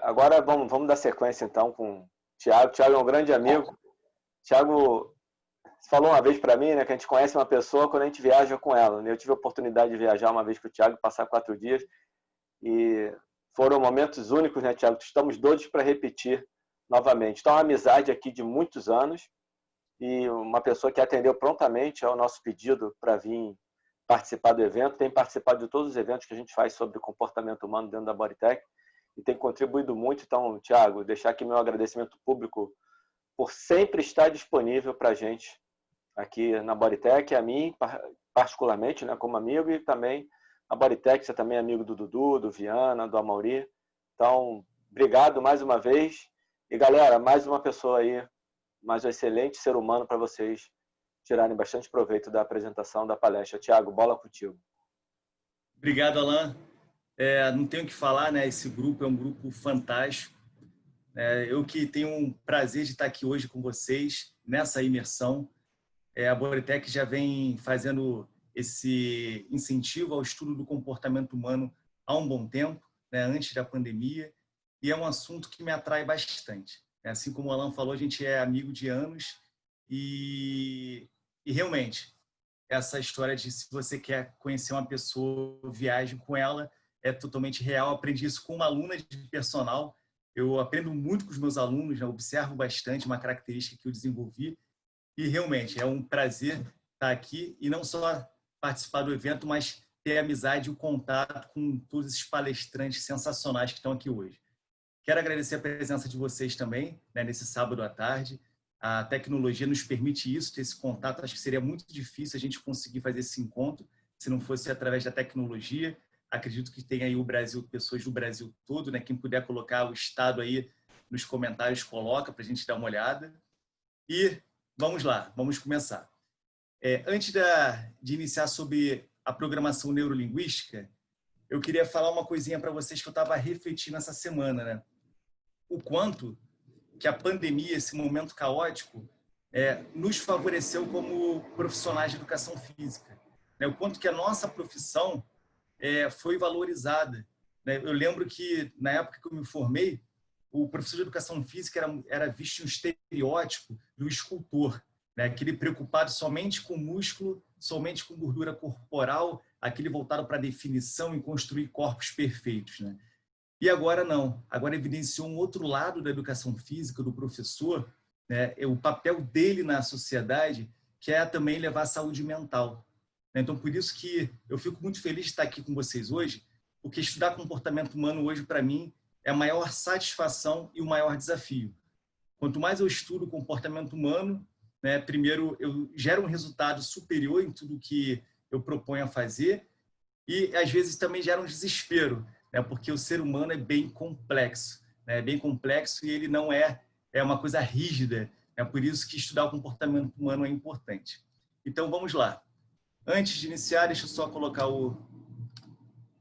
Agora vamos dar sequência então com o Thiago. Thiago é um grande amigo. Thiago falou uma vez para mim, né, que a gente conhece uma pessoa quando a gente viaja com ela. Eu tive a oportunidade de viajar uma vez com o Thiago, passar 4 dias, e foram momentos únicos, né, Thiago? Estamos doidos para repetir novamente. Então, uma amizade aqui de muitos anos e uma pessoa que atendeu prontamente ao nosso pedido para vir participar do evento, tem participado de todos os eventos que a gente faz sobre comportamento humano dentro da Bodytech e tem contribuído muito. Então, Thiago, deixar aqui meu agradecimento público por sempre estar disponível para a gente aqui na Bodytech, a mim particularmente, né, como amigo, e também a Bodytech, você também é amigo do Dudu, do Viana, do Amaury. Então, obrigado mais uma vez. E galera, mais uma pessoa aí, mais um excelente ser humano para vocês tirarem bastante proveito da apresentação da palestra. Thiago, bola contigo. Obrigado, Alan. Não tenho o que falar, né? Esse grupo é um grupo fantástico. Eu que tenho um prazer de estar aqui hoje com vocês nessa imersão. A Bodytech já vem fazendo esse incentivo ao estudo do comportamento humano há um bom tempo, né? Antes da pandemia, e é um assunto que me atrai bastante. Assim como o Alan falou, a gente é amigo de anos e realmente essa história de se você quer conhecer uma pessoa, viaje com ela, é totalmente real. Aprendi isso com uma aluna de personal. Eu aprendo muito com os meus alunos, né? Observo bastante, uma característica que eu desenvolvi. E realmente é um prazer estar aqui e não só participar do evento, mas ter amizade e o contato com todos esses palestrantes sensacionais que estão aqui hoje. Quero agradecer a presença de vocês também, né, nesse sábado à tarde. A tecnologia nos permite isso, ter esse contato. Acho que seria muito difícil a gente conseguir fazer esse encontro se não fosse através da tecnologia. Acredito que tem aí o Brasil, pessoas do Brasil todo, né? Quem puder colocar o estado aí nos comentários, coloca para a gente dar uma olhada. E vamos lá, vamos começar. Antes de iniciar sobre a programação neurolinguística, eu queria falar uma coisinha para vocês que eu estava refletindo essa semana, né? O quanto que a pandemia, esse momento caótico, nos favoreceu como profissionais de educação física, né? O quanto que a nossa profissão foi valorizada, né? Eu lembro que, na época que eu me formei, o professor de educação física era visto um estereótipo do escultor, né? Aquele preocupado somente com músculo, somente com gordura corporal, aquele voltado para a definição e construir corpos perfeitos, né? E agora não. Agora evidenciou um outro lado da educação física, do professor, né? O papel dele na sociedade, que é também levar a saúde mental. Então, por isso que eu fico muito feliz de estar aqui com vocês hoje, porque estudar comportamento humano hoje, para mim, é a maior satisfação e o maior desafio. Quanto mais eu estudo o comportamento humano, né, primeiro eu gero um resultado superior em tudo que eu proponho a fazer e, às vezes, também gera um desespero, né, porque o ser humano é bem complexo, né, bem complexo e ele não é uma coisa rígida. É por isso que estudar o comportamento humano é importante. Então, vamos lá. Antes de iniciar, deixa eu só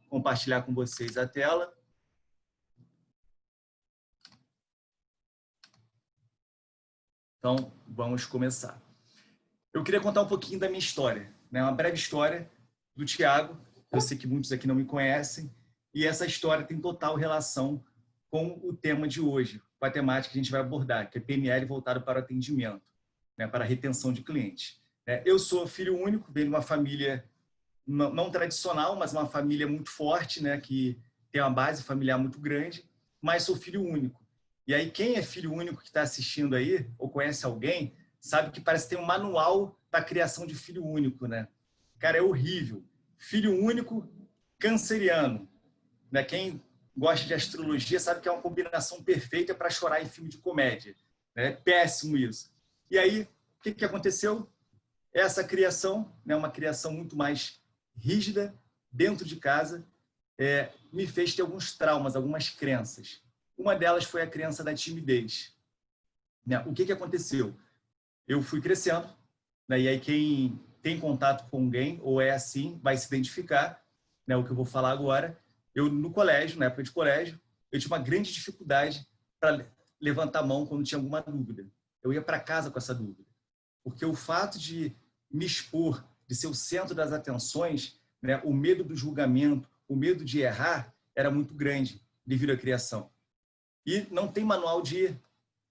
compartilhar com vocês a tela. Então, vamos começar. Eu queria contar um pouquinho da minha história, né? Uma breve história do Thiago. Eu sei que muitos aqui não me conhecem, e essa história tem total relação com o tema de hoje, com a temática que a gente vai abordar, que é PNL voltado para o atendimento, né? Para a retenção de clientes. Eu sou filho único, venho de uma família não tradicional, mas uma família muito forte, né? Que tem uma base familiar muito grande, mas sou filho único. E aí, quem é filho único que está assistindo aí, ou conhece alguém, sabe que parece ter um manual para a criação de filho único, né? Cara, é horrível. Filho único, canceriano. Né? Quem gosta de astrologia sabe que é uma combinação perfeita para chorar em filme de comédia. É péssimo isso. E aí, o que aconteceu? Essa criação, né, uma criação muito mais rígida, dentro de casa, me fez ter alguns traumas, algumas crenças. Uma delas foi a crença da timidez. Né? O que aconteceu? Eu fui crescendo, né? E aí quem tem contato com alguém, ou é assim, vai se identificar, né? O que eu vou falar agora. Eu, no colégio, na época de colégio, eu tinha uma grande dificuldade para levantar a mão quando tinha alguma dúvida. Eu ia para casa com essa dúvida. Porque o fato de me expor, de ser o centro das atenções, né? O medo do julgamento, o medo de errar, era muito grande devido à criação. E não tem manual de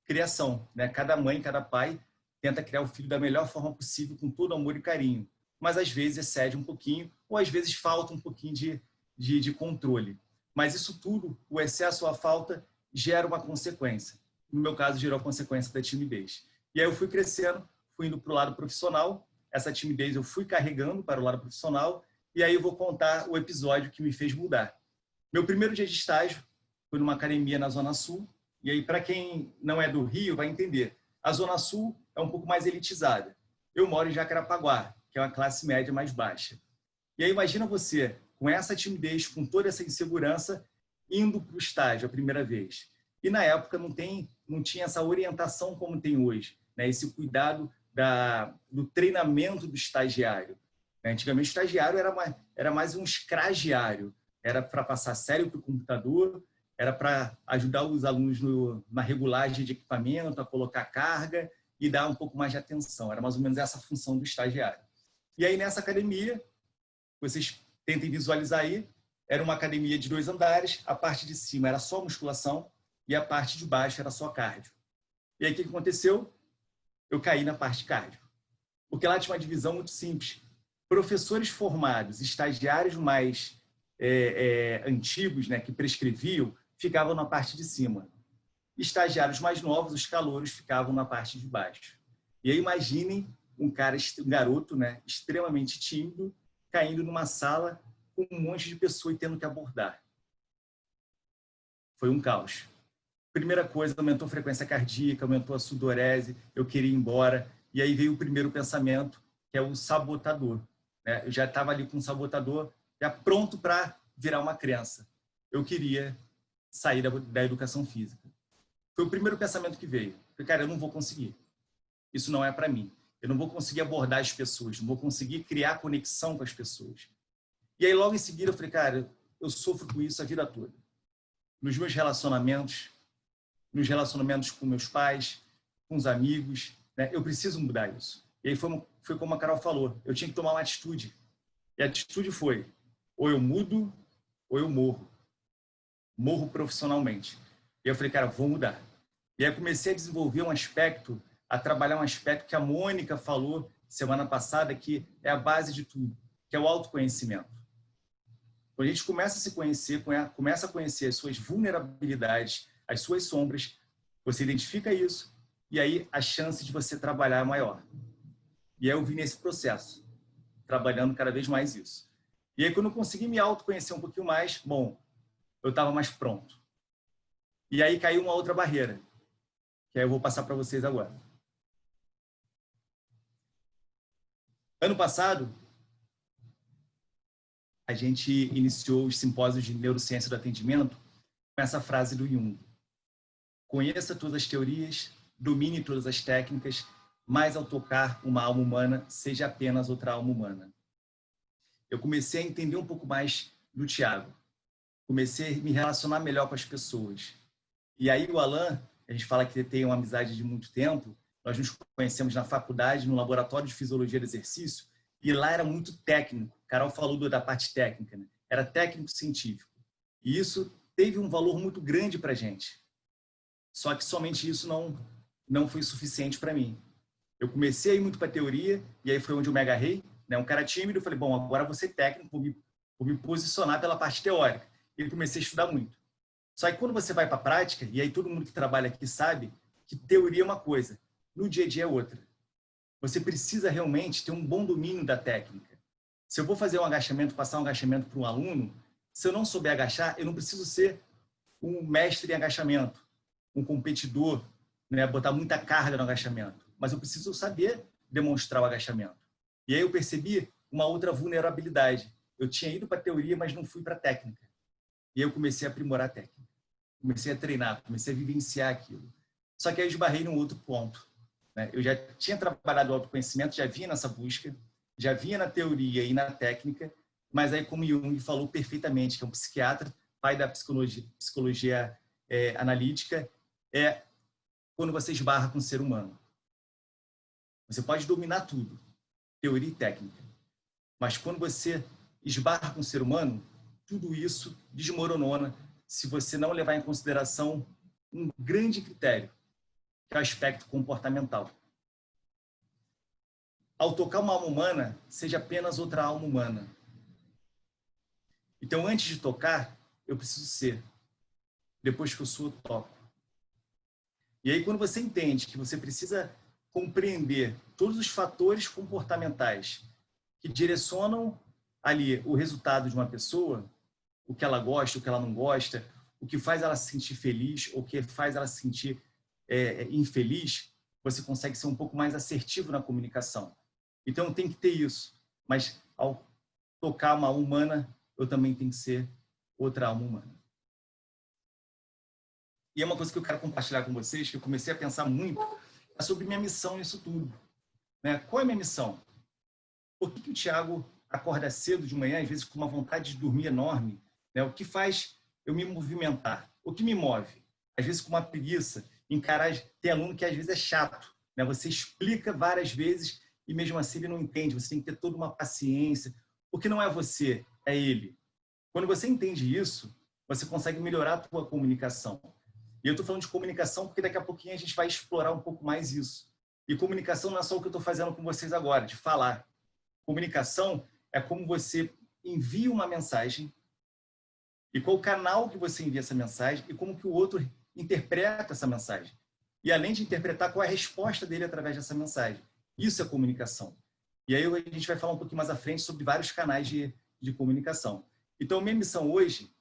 criação, né? Cada mãe, cada pai tenta criar o filho da melhor forma possível, com todo amor e carinho. Mas às vezes excede um pouquinho, ou às vezes falta um pouquinho de controle. Mas isso tudo, o excesso ou a falta, gera uma consequência. No meu caso, gerou a consequência da timidez. E aí eu fui crescendo, fui indo para o lado profissional. Essa timidez eu fui carregando para o lado profissional. E aí eu vou contar o episódio que me fez mudar. Meu primeiro dia de estágio foi numa academia na Zona Sul. E aí, para quem não é do Rio, vai entender. A Zona Sul é um pouco mais elitizada. Eu moro em Jacarapaguá, que é uma classe média mais baixa. E aí, imagina você, com essa timidez, com toda essa insegurança, indo para o estágio a primeira vez. E na época não tinha essa orientação como tem hoje, né? Esse cuidado do treinamento do estagiário. Antigamente, o estagiário era mais um escragiário. Era para passar sério para o computador, era para ajudar os alunos na regulagem de equipamento, a colocar carga e dar um pouco mais de atenção. Era mais ou menos essa a função do estagiário. E aí, nessa academia, vocês tentem visualizar aí, era uma academia de 2 andares, a parte de cima era só musculação e a parte de baixo era só cardio. E aí, o que aconteceu? Eu caí na parte de cardio. Porque lá tinha uma divisão muito simples. Professores formados, estagiários mais antigos, né, que prescreviam, ficavam na parte de cima. Estagiários mais novos, os calouros, ficavam na parte de baixo. E aí imaginem um garoto, né, extremamente tímido, caindo numa sala com um monte de pessoas e tendo que abordar. Foi um caos. Primeira coisa, aumentou a frequência cardíaca, aumentou a sudorese, eu queria ir embora. E aí veio o primeiro pensamento, que é o sabotador. Eu já estava ali com um sabotador, já pronto para virar uma crença. Eu queria sair da educação física. Foi o primeiro pensamento que veio. Falei, cara, eu não vou conseguir. Isso não é para mim. Eu não vou conseguir abordar as pessoas, não vou conseguir criar conexão com as pessoas. E aí, logo em seguida, eu falei, cara, eu sofro com isso a vida toda. Nos meus relacionamentos com meus pais, com os amigos, né? Eu preciso mudar isso. E aí foi como a Carol falou, eu tinha que tomar uma atitude. E a atitude foi, ou eu mudo, ou eu morro. Morro profissionalmente. E eu falei, cara, vou mudar. E aí eu comecei a desenvolver a trabalhar um aspecto que a Mônica falou semana passada, que é a base de tudo, que é o autoconhecimento. Quando a gente começa a se conhecer, começa a conhecer as suas vulnerabilidades, as suas sombras, você identifica isso, e aí a chance de você trabalhar é maior. E aí eu vim nesse processo, trabalhando cada vez mais isso. E aí quando eu consegui me autoconhecer um pouquinho mais, bom, eu estava mais pronto. E aí caiu uma outra barreira, que aí eu vou passar para vocês agora. Ano passado, a gente iniciou os simpósios de neurociência do atendimento com essa frase do Jung. Conheça todas as teorias, domine todas as técnicas, mas ao tocar uma alma humana, seja apenas outra alma humana. Eu comecei a entender um pouco mais do Thiago. Comecei a me relacionar melhor com as pessoas. E aí o Alan, a gente fala que tem uma amizade de muito tempo, nós nos conhecemos na faculdade, no laboratório de fisiologia do exercício, e lá era muito técnico. Carol falou da parte técnica, né? Era técnico-científico. E isso teve um valor muito grande para a gente. Só que somente isso não foi suficiente para mim. Eu comecei a ir muito para a teoria, e aí foi onde eu me agarrei, né? Um cara tímido, eu falei, bom, agora vou ser técnico, vou me posicionar pela parte teórica. E comecei a estudar muito. Só que quando você vai para a prática, e aí todo mundo que trabalha aqui sabe que teoria é uma coisa, no dia a dia é outra. Você precisa realmente ter um bom domínio da técnica. Se eu vou fazer um agachamento, passar um agachamento para um aluno, se eu não souber agachar, eu não preciso ser um mestre em agachamento, um competidor, né, botar muita carga no agachamento. Mas eu preciso saber demonstrar o agachamento. E aí eu percebi uma outra vulnerabilidade. Eu tinha ido para a teoria, mas não fui para a técnica. E aí eu comecei a aprimorar a técnica. Comecei a treinar, comecei a vivenciar aquilo. Só que aí eu esbarrei num outro ponto. Né? Eu já tinha trabalhado o autoconhecimento, já vinha nessa busca, já vinha na teoria e na técnica, mas aí como Jung falou perfeitamente, que é um psiquiatra, pai da psicologia analítica, é quando você esbarra com o ser humano. Você pode dominar tudo, teoria e técnica, mas quando você esbarra com o ser humano, tudo isso desmoronona se você não levar em consideração um grande critério, que é o aspecto comportamental. Ao tocar uma alma humana, seja apenas outra alma humana. Então, antes de tocar, eu preciso ser. Depois que eu sou, eu toco. E aí, quando você entende que você precisa compreender todos os fatores comportamentais que direcionam ali o resultado de uma pessoa, o que ela gosta, o que ela não gosta, o que faz ela se sentir feliz, ou o que faz ela se sentir infeliz, você consegue ser um pouco mais assertivo na comunicação. Então, tem que ter isso. Mas, ao tocar uma alma humana, eu também tenho que ser outra alma humana. E é uma coisa que eu quero compartilhar com vocês, que eu comecei a pensar muito, é sobre minha missão nisso tudo. Né? Qual é a minha missão? Por que o Thiago acorda cedo de manhã, às vezes com uma vontade de dormir enorme? Né? O que faz eu me movimentar? O que me move? Às vezes com uma preguiça, encarar... Tem aluno que às vezes é chato. Né? Você explica várias vezes e mesmo assim ele não entende. Você tem que ter toda uma paciência. Porque não é você, é ele. Quando você entende isso, você consegue melhorar a tua comunicação. E eu estou falando de comunicação porque daqui a pouquinho a gente vai explorar um pouco mais isso. E comunicação não é só o que eu estou fazendo com vocês agora, de falar. Comunicação é como você envia uma mensagem e qual o canal que você envia essa mensagem e como que o outro interpreta essa mensagem. E além de interpretar, qual é a resposta dele através dessa mensagem. Isso é comunicação. E aí a gente vai falar um pouquinho mais à frente sobre vários canais de comunicação. Então, minha missão hoje,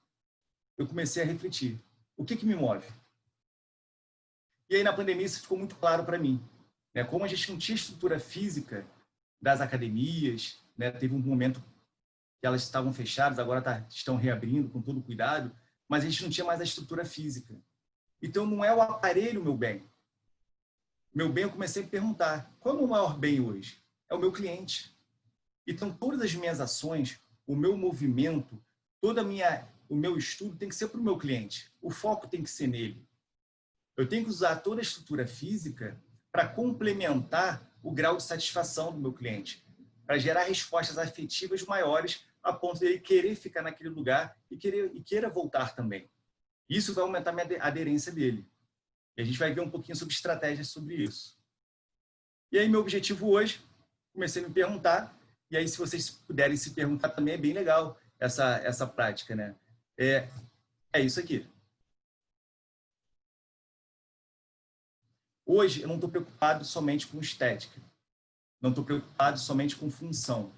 eu comecei a refletir. O que me move? E aí, na pandemia, isso ficou muito claro para mim. Né? Como a gente não tinha estrutura física das academias, né? Teve um momento que elas estavam fechadas, agora estão reabrindo com todo cuidado, mas a gente não tinha mais a estrutura física. Então, não é o aparelho meu bem. Meu bem, eu comecei a me perguntar, qual é o meu maior bem hoje? É o meu cliente. Então, todas as minhas ações, o meu movimento, o meu estudo tem que ser para o meu cliente. O foco tem que ser nele. Eu tenho que usar toda a estrutura física para complementar o grau de satisfação do meu cliente, para gerar respostas afetivas maiores a ponto de ele querer ficar naquele lugar e queira voltar também. Isso vai aumentar a aderência dele. E a gente vai ver um pouquinho sobre estratégias sobre isso. E aí, meu objetivo hoje, comecei a me perguntar, e aí se vocês puderem se perguntar também, é bem legal essa prática, né? É isso aqui. Hoje, eu não estou preocupado somente com estética. Não estou preocupado somente com função.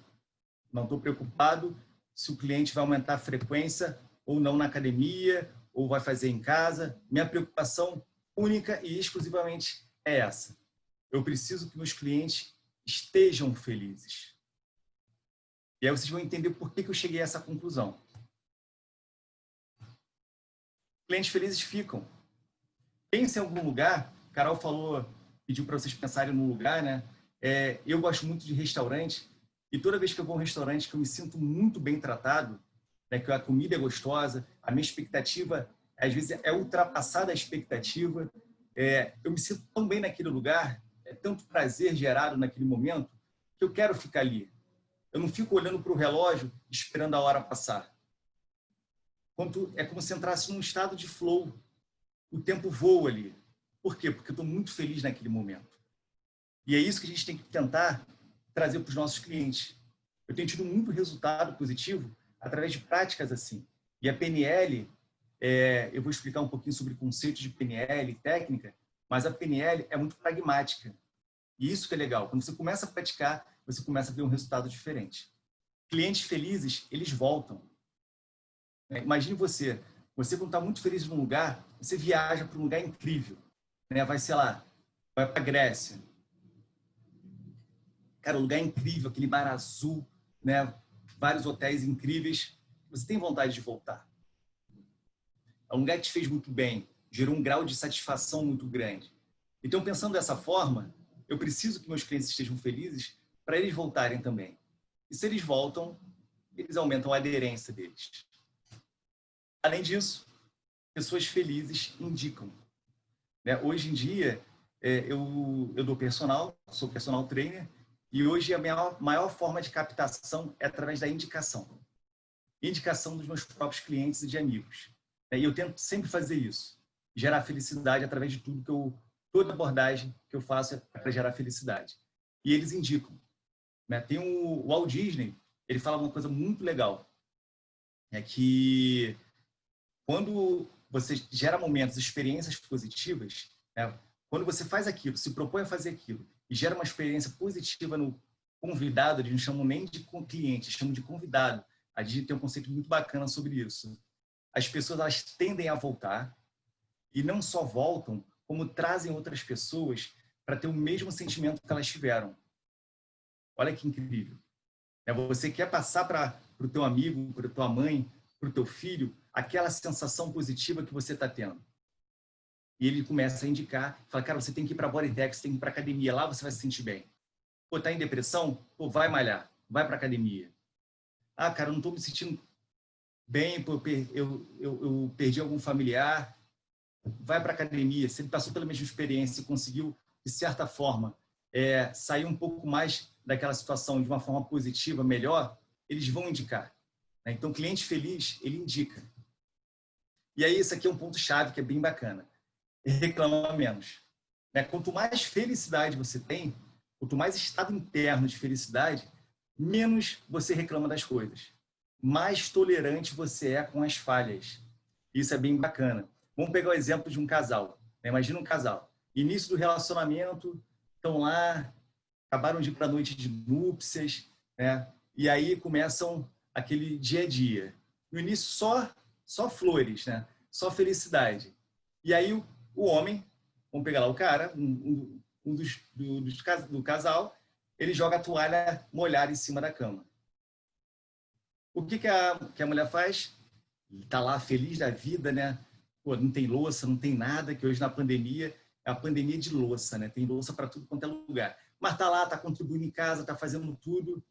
Não estou preocupado se o cliente vai aumentar a frequência ou não na academia, ou vai fazer em casa. Minha preocupação única e exclusivamente é essa. Eu preciso que meus clientes estejam felizes. E aí vocês vão entender por que eu cheguei a essa conclusão. Clientes felizes ficam. Pensa em algum lugar, Carol pediu para vocês pensarem num lugar, né? Eu gosto muito de restaurante, e toda vez que eu vou a um restaurante que eu me sinto muito bem tratado, né, que a comida é gostosa, a minha expectativa, às vezes, é ultrapassada a expectativa, eu me sinto tão bem naquele lugar, é tanto prazer gerado naquele momento, que eu quero ficar ali. Eu não fico olhando para o relógio esperando a hora passar. É como se entrasse num estado de flow. O tempo voa ali. Por quê? Porque eu estou muito feliz naquele momento. E é isso que a gente tem que tentar trazer para os nossos clientes. Eu tenho tido muito resultado positivo através de práticas assim. E a PNL, eu vou explicar um pouquinho sobre o conceito de PNL e técnica, mas a PNL é muito pragmática. E isso que é legal. Quando você começa a praticar, você começa a ver um resultado diferente. Clientes felizes, eles voltam. Imagine você quando está muito feliz num lugar, você viaja para um lugar incrível. Né? Vai, sei lá, vai para a Grécia. Cara, o lugar é incrível, aquele mar azul, né? Vários hotéis incríveis. Você tem vontade de voltar. É um lugar que te fez muito bem, gerou um grau de satisfação muito grande. Então, pensando dessa forma, eu preciso que meus clientes estejam felizes para eles voltarem também. E se eles voltam, eles aumentam a aderência deles. Além disso, pessoas felizes indicam. Né? Hoje em dia, eu dou personal, sou personal trainer, e hoje a minha maior forma de captação é através da indicação. Indicação dos meus próprios clientes e de amigos. E eu tento sempre fazer isso. gerar felicidade através de toda abordagem que eu faço é para gerar felicidade. E eles indicam, né? Tem o Walt Disney, ele fala uma coisa muito legal, é que quando você gera momentos, experiências positivas, né? Quando você faz aquilo, se propõe a fazer aquilo e gera uma experiência positiva no convidado, eles não chamam nem de cliente, chamam de convidado. A gente tem um conceito muito bacana sobre isso. As pessoas, elas tendem a voltar e não só voltam, como trazem outras pessoas para ter o mesmo sentimento que elas tiveram. Olha que incrível. Você quer passar para o teu amigo, para a tua mãe, para o teu filho, aquela sensação positiva que você está tendo. E ele começa a indicar, fala, cara, você tem que ir para a Bodytech, você tem que ir para a academia, lá você vai se sentir bem. Pô, tá em depressão? Pô, vai malhar, vai para a academia. Ah, cara, eu não estou me sentindo bem, pô, eu perdi algum familiar. Vai para a academia. Se ele passou pela mesma experiência e conseguiu, de certa forma, sair um pouco mais daquela situação de uma forma positiva, melhor, eles vão indicar. Então, cliente feliz, ele indica. E aí, isso aqui é um ponto-chave que é bem bacana. Reclama menos. Quanto mais felicidade você tem, quanto mais estado interno de felicidade, menos você reclama das coisas. Mais tolerante você é com as falhas. Isso é bem bacana. Vamos pegar o exemplo de um casal. Imagina um casal. Início do relacionamento, estão lá, acabaram de ir para a noite de núpcias, né? E aí começam aquele dia a dia. No início, só flores, né? Só felicidade. E aí o homem, vamos pegar lá o cara, um do casal, ele joga a toalha molhada em cima da cama. O que a mulher faz? Está lá feliz da vida, né? Pô, não tem louça, não tem nada, que hoje na pandemia é a pandemia de louça, né? Tem louça para tudo quanto é lugar. Mas está lá, está contribuindo em casa, está fazendo tudo.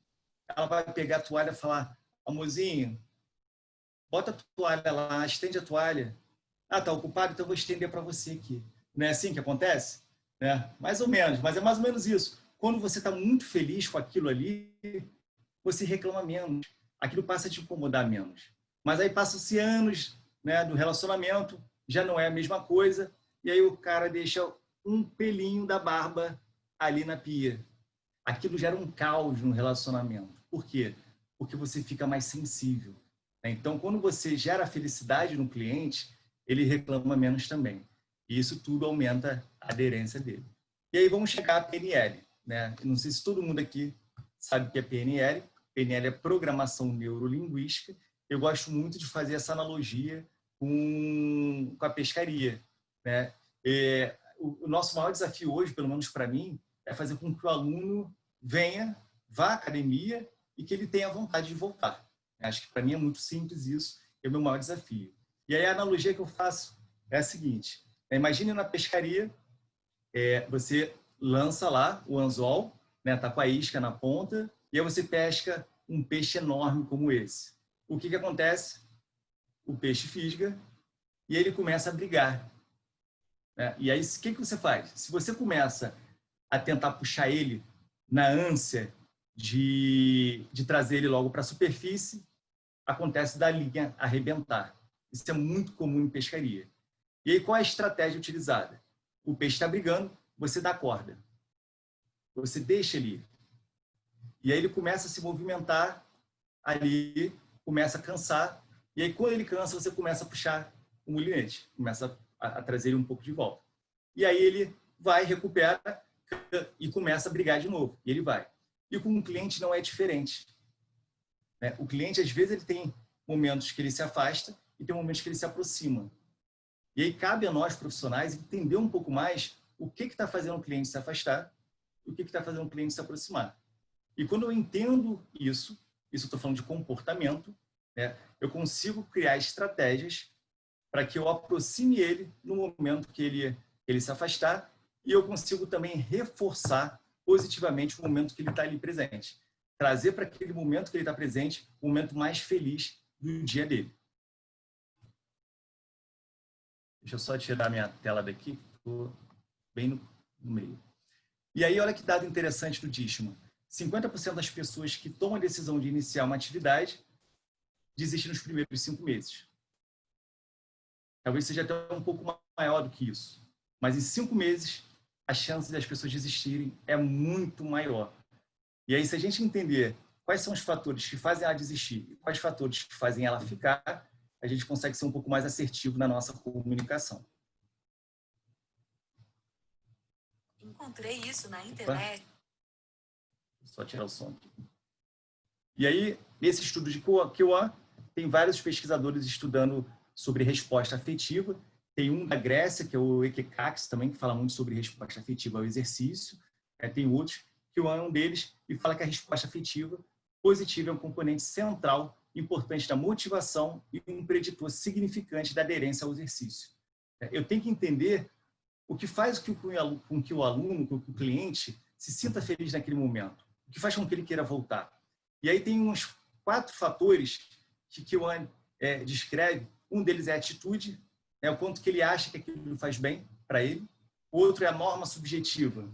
Ela vai pegar a toalha e falar, amorzinho, bota a toalha lá, estende a toalha. Ah, tá ocupado? Então eu vou estender para você aqui. Não é assim que acontece? Mais ou menos, mas é mais ou menos isso. Quando você está muito feliz com aquilo ali, você reclama menos. Aquilo passa a te incomodar menos. Mas aí passam-se anos, né, do relacionamento, já não é a mesma coisa, e aí o cara deixa um pelinho da barba ali na pia. Aquilo gera um caos no relacionamento. Por quê? Porque você fica mais sensível. Então, quando você gera felicidade no cliente, ele reclama menos também. E isso tudo aumenta a aderência dele. E aí vamos chegar à PNL. Não sei se todo mundo aqui sabe o que é PNL. PNL é Programação Neurolinguística. Eu gosto muito de fazer essa analogia com a pescaria. O nosso maior desafio hoje, pelo menos para mim, é fazer com que o aluno vá à academia e que ele tenha vontade de voltar. Acho que para mim é muito simples isso, é o meu maior desafio. E aí a analogia que eu faço é a seguinte, imagine na pescaria, você lança lá o anzol, tá com a isca na ponta, e aí você pesca um peixe enorme como esse. O que acontece? O peixe fisga e ele começa a brigar. E aí o que você faz? Se você começa a tentar puxar ele na ânsia de trazer ele logo para a superfície, acontece da linha arrebentar. Isso é muito comum em pescaria. E aí, qual é a estratégia utilizada? O peixe está brigando, você dá corda. Você deixa ele ir. E aí ele começa a se movimentar ali, começa a cansar. E aí, quando ele cansa, você começa a puxar o molinete, começa a trazer ele um pouco de volta. E aí ele vai, recupera e começa a brigar de novo. E ele vai. E com o cliente não é diferente. O cliente, às vezes, ele tem momentos que ele se afasta e tem momentos que ele se aproxima. E aí cabe a nós, profissionais, entender um pouco mais o que está fazendo o cliente se afastar e o que está fazendo o cliente se aproximar. E quando eu entendo isso eu estou falando de comportamento, eu consigo criar estratégias para que eu aproxime ele no momento que ele se afastar e eu consigo também reforçar positivamente o momento que ele está ali presente. Trazer para aquele momento que ele está presente o momento mais feliz do dia dele. Deixa eu só tirar minha tela daqui, estou bem no meio. E aí, olha que dado interessante do Tishman. 50% das pessoas que tomam a decisão de iniciar uma atividade desistem nos primeiros 5 meses. talvez seja até um pouco maior do que isso. Mas em 5 meses, a chance das pessoas desistirem é muito maior. E aí, se a gente entender quais são os fatores que fazem ela desistir e quais fatores que fazem ela ficar, a gente consegue ser um pouco mais assertivo na nossa comunicação. Encontrei isso na internet. Vou só tirar o som aqui. E aí, nesse estudo de QA, tem vários pesquisadores estudando sobre resposta afetiva. Tem um da Grécia, que é o Ekekax, também, que fala muito sobre resposta afetiva ao exercício. Tem outros, QA é um deles, e fala que a resposta afetiva positiva é um componente central, importante da motivação e um preditor significante da aderência ao exercício. Eu tenho que entender o que faz com que o aluno, com que o cliente se sinta feliz naquele momento, o que faz com que ele queira voltar. E aí tem uns 4 fatores que QA descreve. Um deles é a atitude, o quanto que ele acha que aquilo faz bem para ele. O outro é a norma subjetiva,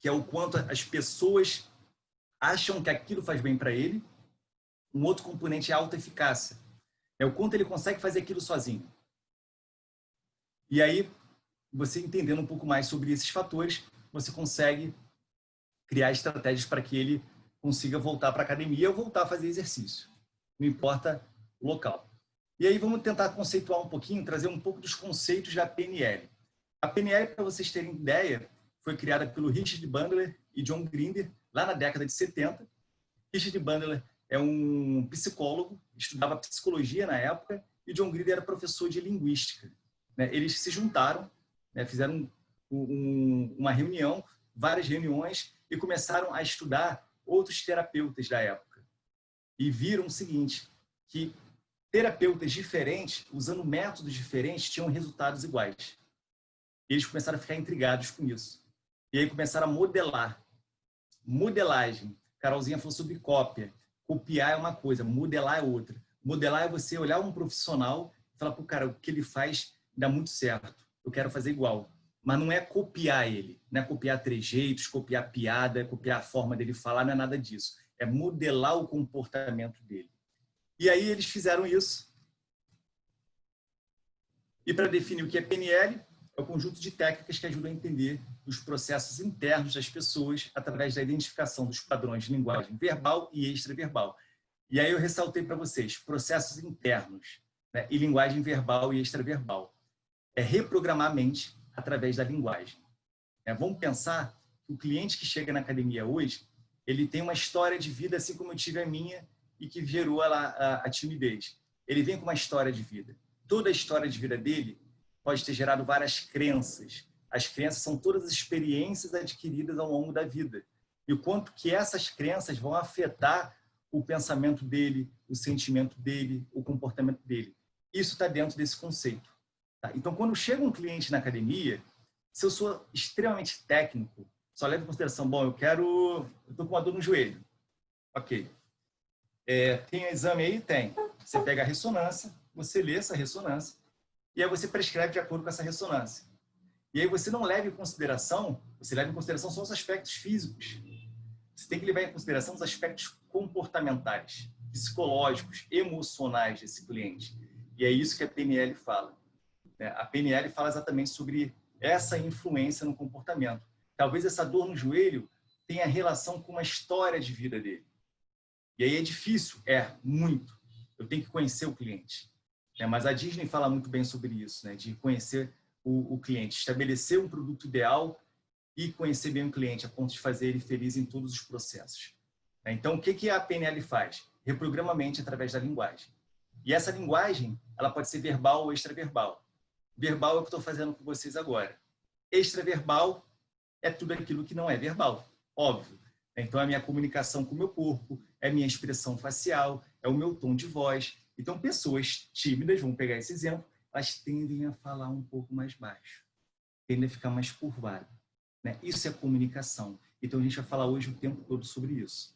que é o quanto as pessoas acham que aquilo faz bem para ele. Um outro componente é a autoeficácia, é o quanto ele consegue fazer aquilo sozinho. E aí, você entendendo um pouco mais sobre esses fatores, você consegue criar estratégias para que ele consiga voltar para a academia ou voltar a fazer exercício. Não importa o local. E aí vamos tentar conceituar um pouquinho, trazer um pouco dos conceitos da PNL. A PNL, para vocês terem ideia, foi criada pelo Richard Bandler e John Grinder, lá na década de 70. Richard Bandler é um psicólogo, estudava psicologia na época, e John Grinder era professor de linguística. Eles se juntaram, fizeram uma reunião, várias reuniões, e começaram a estudar outros terapeutas da época. E viram o seguinte, que terapeutas diferentes, usando métodos diferentes, tinham resultados iguais. Eles começaram a ficar intrigados com isso. E aí começaram a modelar. Modelagem. Carolzinha falou sobre cópia. Copiar é uma coisa, modelar é outra. Modelar é você olhar um profissional e falar, pô, cara, o que ele faz dá muito certo. Eu quero fazer igual. Mas não é copiar ele. Não é copiar trejeitos, copiar piada, copiar a forma dele falar, não é nada disso. É modelar o comportamento dele. E aí eles fizeram isso. E para definir o que é PNL, é o conjunto de técnicas que ajudam a entender os processos internos das pessoas através da identificação dos padrões de linguagem verbal e extraverbal. E aí eu ressaltei para vocês, processos internos, e linguagem verbal e extraverbal. É reprogramar a mente através da linguagem. Vamos pensar que o cliente que chega na academia hoje, ele tem uma história de vida assim como eu tive a minha e que gerou a timidez. Ele vem com uma história de vida. Toda a história de vida dele pode ter gerado várias crenças. As crenças são todas as experiências adquiridas ao longo da vida. E o quanto que essas crenças vão afetar o pensamento dele, o sentimento dele, o comportamento dele. Isso está dentro desse conceito. Tá? Então, quando chega um cliente na academia, se eu sou extremamente técnico, só levo em consideração, bom, eu estou com uma dor no joelho. Ok. Tem exame aí? Tem. Você pega a ressonância, você lê essa ressonância, e aí você prescreve de acordo com essa ressonância. E aí você não leva em consideração, você leva em consideração só os aspectos físicos. Você tem que levar em consideração os aspectos comportamentais, psicológicos, emocionais desse cliente. E é isso que a PNL fala. A PNL fala exatamente sobre essa influência no comportamento. Talvez essa dor no joelho tenha relação com uma história de vida dele. E aí é difícil? Muito. Eu tenho que conhecer o cliente. Mas a Disney fala muito bem sobre isso, de conhecer o cliente, estabelecer um produto ideal e conhecer bem o cliente, a ponto de fazer ele feliz em todos os processos. Então, o que a PNL faz? Reprograma a mente através da linguagem. E essa linguagem, ela pode ser verbal ou extraverbal. Verbal é o que eu estou fazendo com vocês agora. Extraverbal é tudo aquilo que não é verbal, óbvio. Então, é a minha comunicação com o meu corpo, é a minha expressão facial, é o meu tom de voz. Então, pessoas tímidas, vamos pegar esse exemplo, elas tendem a falar um pouco mais baixo, tendem a ficar mais curvado. Isso é comunicação. Então, a gente vai falar hoje o tempo todo sobre isso.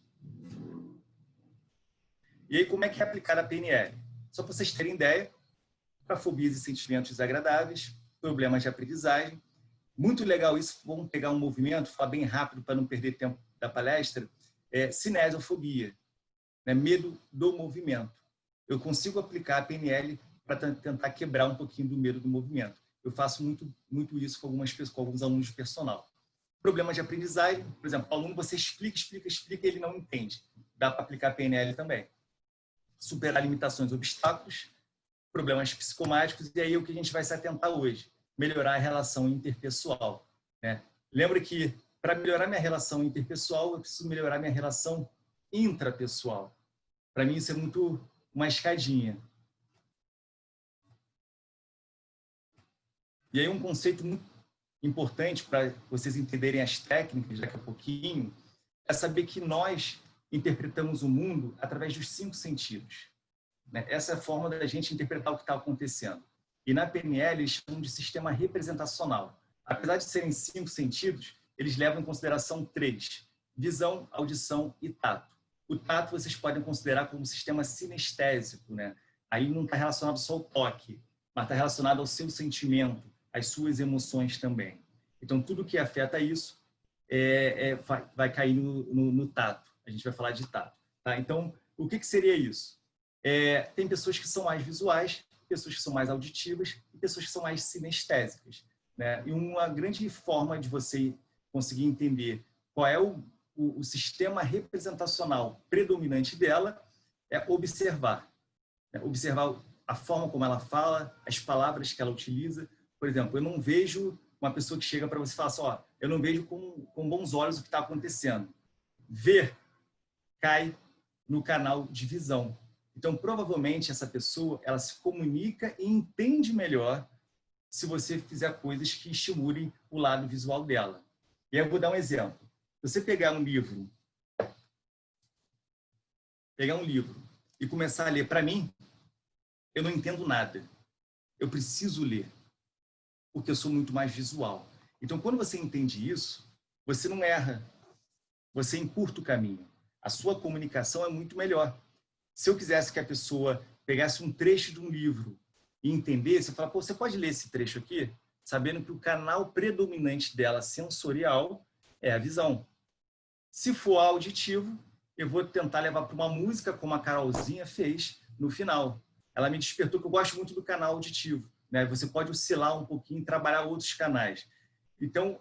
E aí, como é que é aplicada a PNL? Só para vocês terem ideia, para fobias e sentimentos desagradáveis, problemas de aprendizagem. Muito legal isso, vamos pegar um movimento, falar bem rápido para não perder tempo da palestra, cinesiofobia, medo do movimento. Eu consigo aplicar a PNL para tentar quebrar um pouquinho do medo do movimento. Eu faço muito isso com algumas pessoas, com alguns alunos de personal. Problemas de aprendizagem, por exemplo, o aluno você explica, ele não entende. Dá para aplicar PNL também. Superar limitações e obstáculos, problemas psicomáticos, e aí é o que a gente vai se atentar hoje, melhorar a relação interpessoal, né? Lembra que para melhorar minha relação interpessoal, eu preciso melhorar minha relação intrapessoal. Para mim isso é muito uma escadinha. E aí um conceito muito importante para vocês entenderem as técnicas daqui a pouquinho é saber que nós interpretamos o mundo através dos 5 sentidos. Essa é a forma da gente interpretar o que está acontecendo. E na PNL eles chamam de sistema representacional. Apesar de serem 5 sentidos, eles levam em consideração 3: visão, audição e tato. O tato vocês podem considerar como um sistema sinestésico, né? Aí não está relacionado só ao toque, mas está relacionado ao seu sentimento, às suas emoções também. Então, tudo que afeta isso vai cair no tato. A gente vai falar de tato. Tá? Então, o que seria isso? Tem pessoas que são mais visuais, pessoas que são mais auditivas e pessoas que são mais sinestésicas, né? E uma grande forma de você conseguir entender qual é o sistema representacional predominante dela é observar. Observar a forma como ela fala, as palavras que ela utiliza. Por exemplo, eu não vejo uma pessoa que chega para você e fala assim, ó, eu não vejo com bons olhos o que está acontecendo. Ver cai no canal de visão. Então, provavelmente, essa pessoa ela se comunica e entende melhor se você fizer coisas que estimulem o lado visual dela. E aí eu vou dar um exemplo. Você pegar um livro e começar a ler, para mim, eu não entendo nada. Eu preciso ler, porque eu sou muito mais visual. Então, quando você entende isso, você não erra, você encurta o caminho. A sua comunicação é muito melhor. Se eu quisesse que a pessoa pegasse um trecho de um livro e entendesse, eu falo, pô, você pode ler esse trecho aqui? Sabendo que o canal predominante dela, sensorial, é a visão. Se for auditivo, eu vou tentar levar para uma música, como a Carolzinha fez no final. Ela me despertou que eu gosto muito do canal auditivo, né? Você pode oscilar um pouquinho e trabalhar outros canais. Então,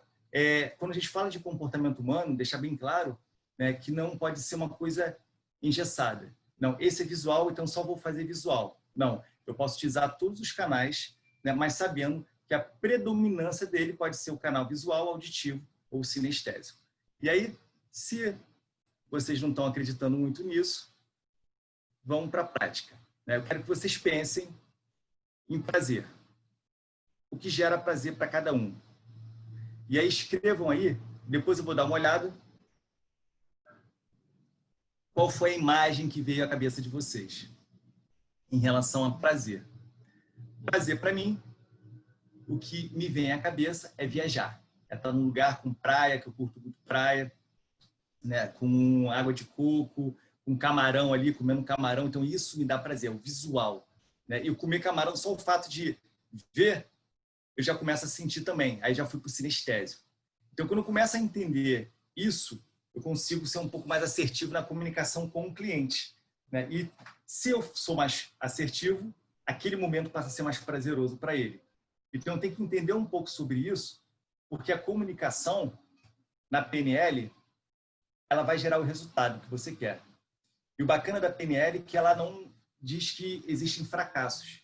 quando a gente fala de comportamento humano, deixar bem claro, né, que não pode ser uma coisa engessada. Não, esse é visual, então só vou fazer visual. Não, eu posso utilizar todos os canais, né, mas sabendo que a predominância dele pode ser o canal visual, auditivo ou sinestésico. E aí, se vocês não estão acreditando muito nisso, vamos para a prática, né? Eu quero que vocês pensem em prazer. O que gera prazer para cada um. E aí escrevam aí, depois eu vou dar uma olhada, qual foi a imagem que veio à cabeça de vocês em relação a prazer. Prazer, para mim, o que me vem à cabeça é viajar. É estar num lugar com praia, que eu curto muito praia, né? Com água de coco, com camarão ali, comendo camarão. Então, isso me dá prazer, o visual, né? E eu comer camarão, só o fato de ver, eu já começo a sentir também. Aí já fui para o sinestésico. Então, quando eu começo a entender isso, eu consigo ser um pouco mais assertivo na comunicação com o cliente, né? E se eu sou mais assertivo, aquele momento passa a ser mais prazeroso para ele. Então, eu tenho que entender um pouco sobre isso, porque a comunicação na PNL, ela vai gerar o resultado que você quer. E o bacana da PNL é que ela não diz que existem fracassos,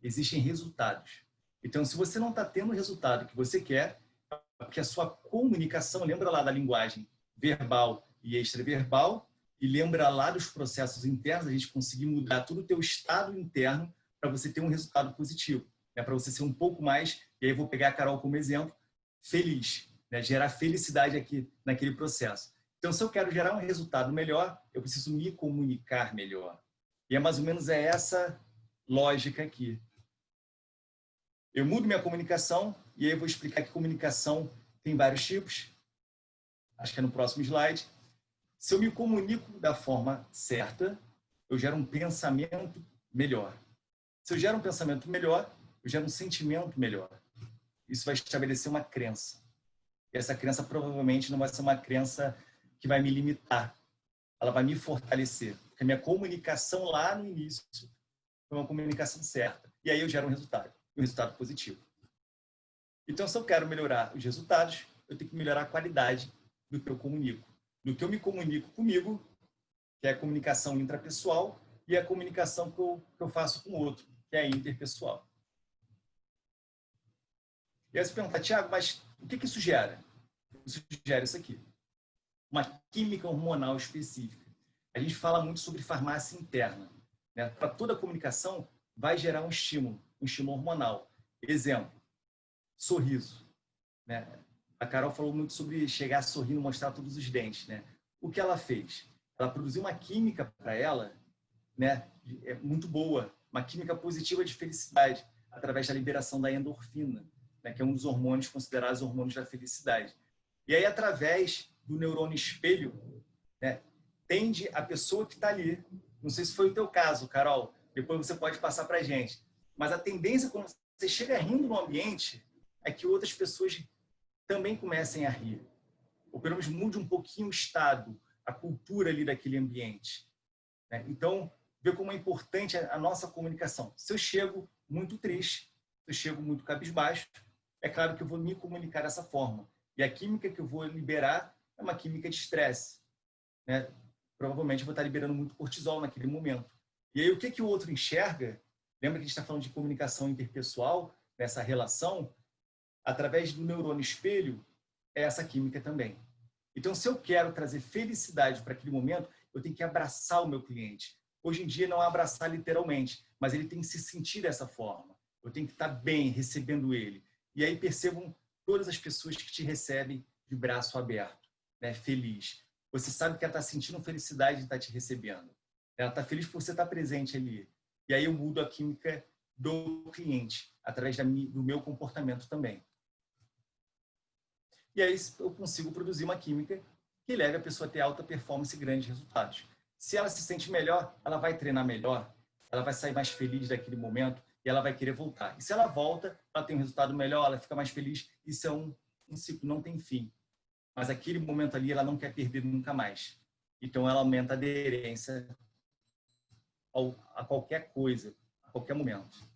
existem resultados. Então, se você não está tendo o resultado que você quer, é porque a sua comunicação, lembra lá da linguagem verbal e extraverbal, e lembra lá dos processos internos, a gente conseguir mudar todo o teu estado interno para você ter um resultado positivo, né? Para você ser um pouco mais, e aí eu vou pegar a Carol como exemplo, feliz, né? Gerar felicidade aqui naquele processo. Então, se eu quero gerar um resultado melhor, eu preciso me comunicar melhor. E é mais ou menos essa lógica aqui. Eu mudo minha comunicação, e aí eu vou explicar que comunicação tem vários tipos. Acho que é no próximo slide. Se eu me comunico da forma certa, eu gero um pensamento melhor. Se eu gero um pensamento melhor, eu gero um sentimento melhor. Isso vai estabelecer uma crença. E essa crença provavelmente não vai ser uma crença que vai me limitar. Ela vai me fortalecer. Porque a minha comunicação lá no início foi uma comunicação certa. e aí eu gero um resultado positivo. Então, se eu quero melhorar os resultados, eu tenho que melhorar a qualidade do que eu comunico. Do que eu me comunico comigo, que é a comunicação intrapessoal, e a comunicação que eu faço com o outro, que é a interpessoal. E aí você pergunta, Thiago, mas o que isso gera? Isso gera isso aqui. Uma química hormonal específica. A gente fala muito sobre farmácia interna, né? Para toda comunicação, vai gerar um estímulo hormonal. Exemplo, sorriso, né? A Carol falou muito sobre chegar sorrindo, mostrar todos os dentes, né? O que ela fez? Ela produziu uma química para ela, né? É muito boa, uma química positiva de felicidade, através da liberação da endorfina, né? Que é um dos hormônios considerados hormônios da felicidade. E aí, através do neurônio espelho, né? Tende a pessoa que está ali, não sei se foi o teu caso, Carol, depois você pode passar para a gente, mas a tendência quando você chega rindo no ambiente é que outras pessoas também comecem a rir. Ou pelo menos mude um pouquinho o estado, a cultura ali daquele ambiente, né? Então, vê como é importante a nossa comunicação. Se eu chego muito triste, se eu chego muito cabisbaixo, é claro que eu vou me comunicar dessa forma. E a química que eu vou liberar é uma química de estresse, né? Provavelmente eu vou estar liberando muito cortisol naquele momento. E aí, o que o outro enxerga? Lembra que a gente está falando de comunicação interpessoal, nessa relação? Através do neurônio espelho, é essa química também. Então, se eu quero trazer felicidade para aquele momento, eu tenho que abraçar o meu cliente. Hoje em dia, não é abraçar literalmente, mas ele tem que se sentir dessa forma. Eu tenho que estar bem recebendo ele. E aí percebam todas as pessoas que te recebem de braço aberto, né? Feliz. Você sabe que ela está sentindo felicidade de estar te recebendo. Ela está feliz por você estar presente ali. E aí eu mudo a química do cliente, através do meu comportamento também. E aí eu consigo produzir uma química que leve a pessoa a ter alta performance e grandes resultados. Se ela se sente melhor, ela vai treinar melhor, ela vai sair mais feliz daquele momento e ela vai querer voltar. E se ela volta, ela tem um resultado melhor, ela fica mais feliz. Isso é um ciclo, não tem fim. Mas aquele momento ali ela não quer perder nunca mais. Então ela aumenta a aderência a qualquer coisa, a qualquer momento.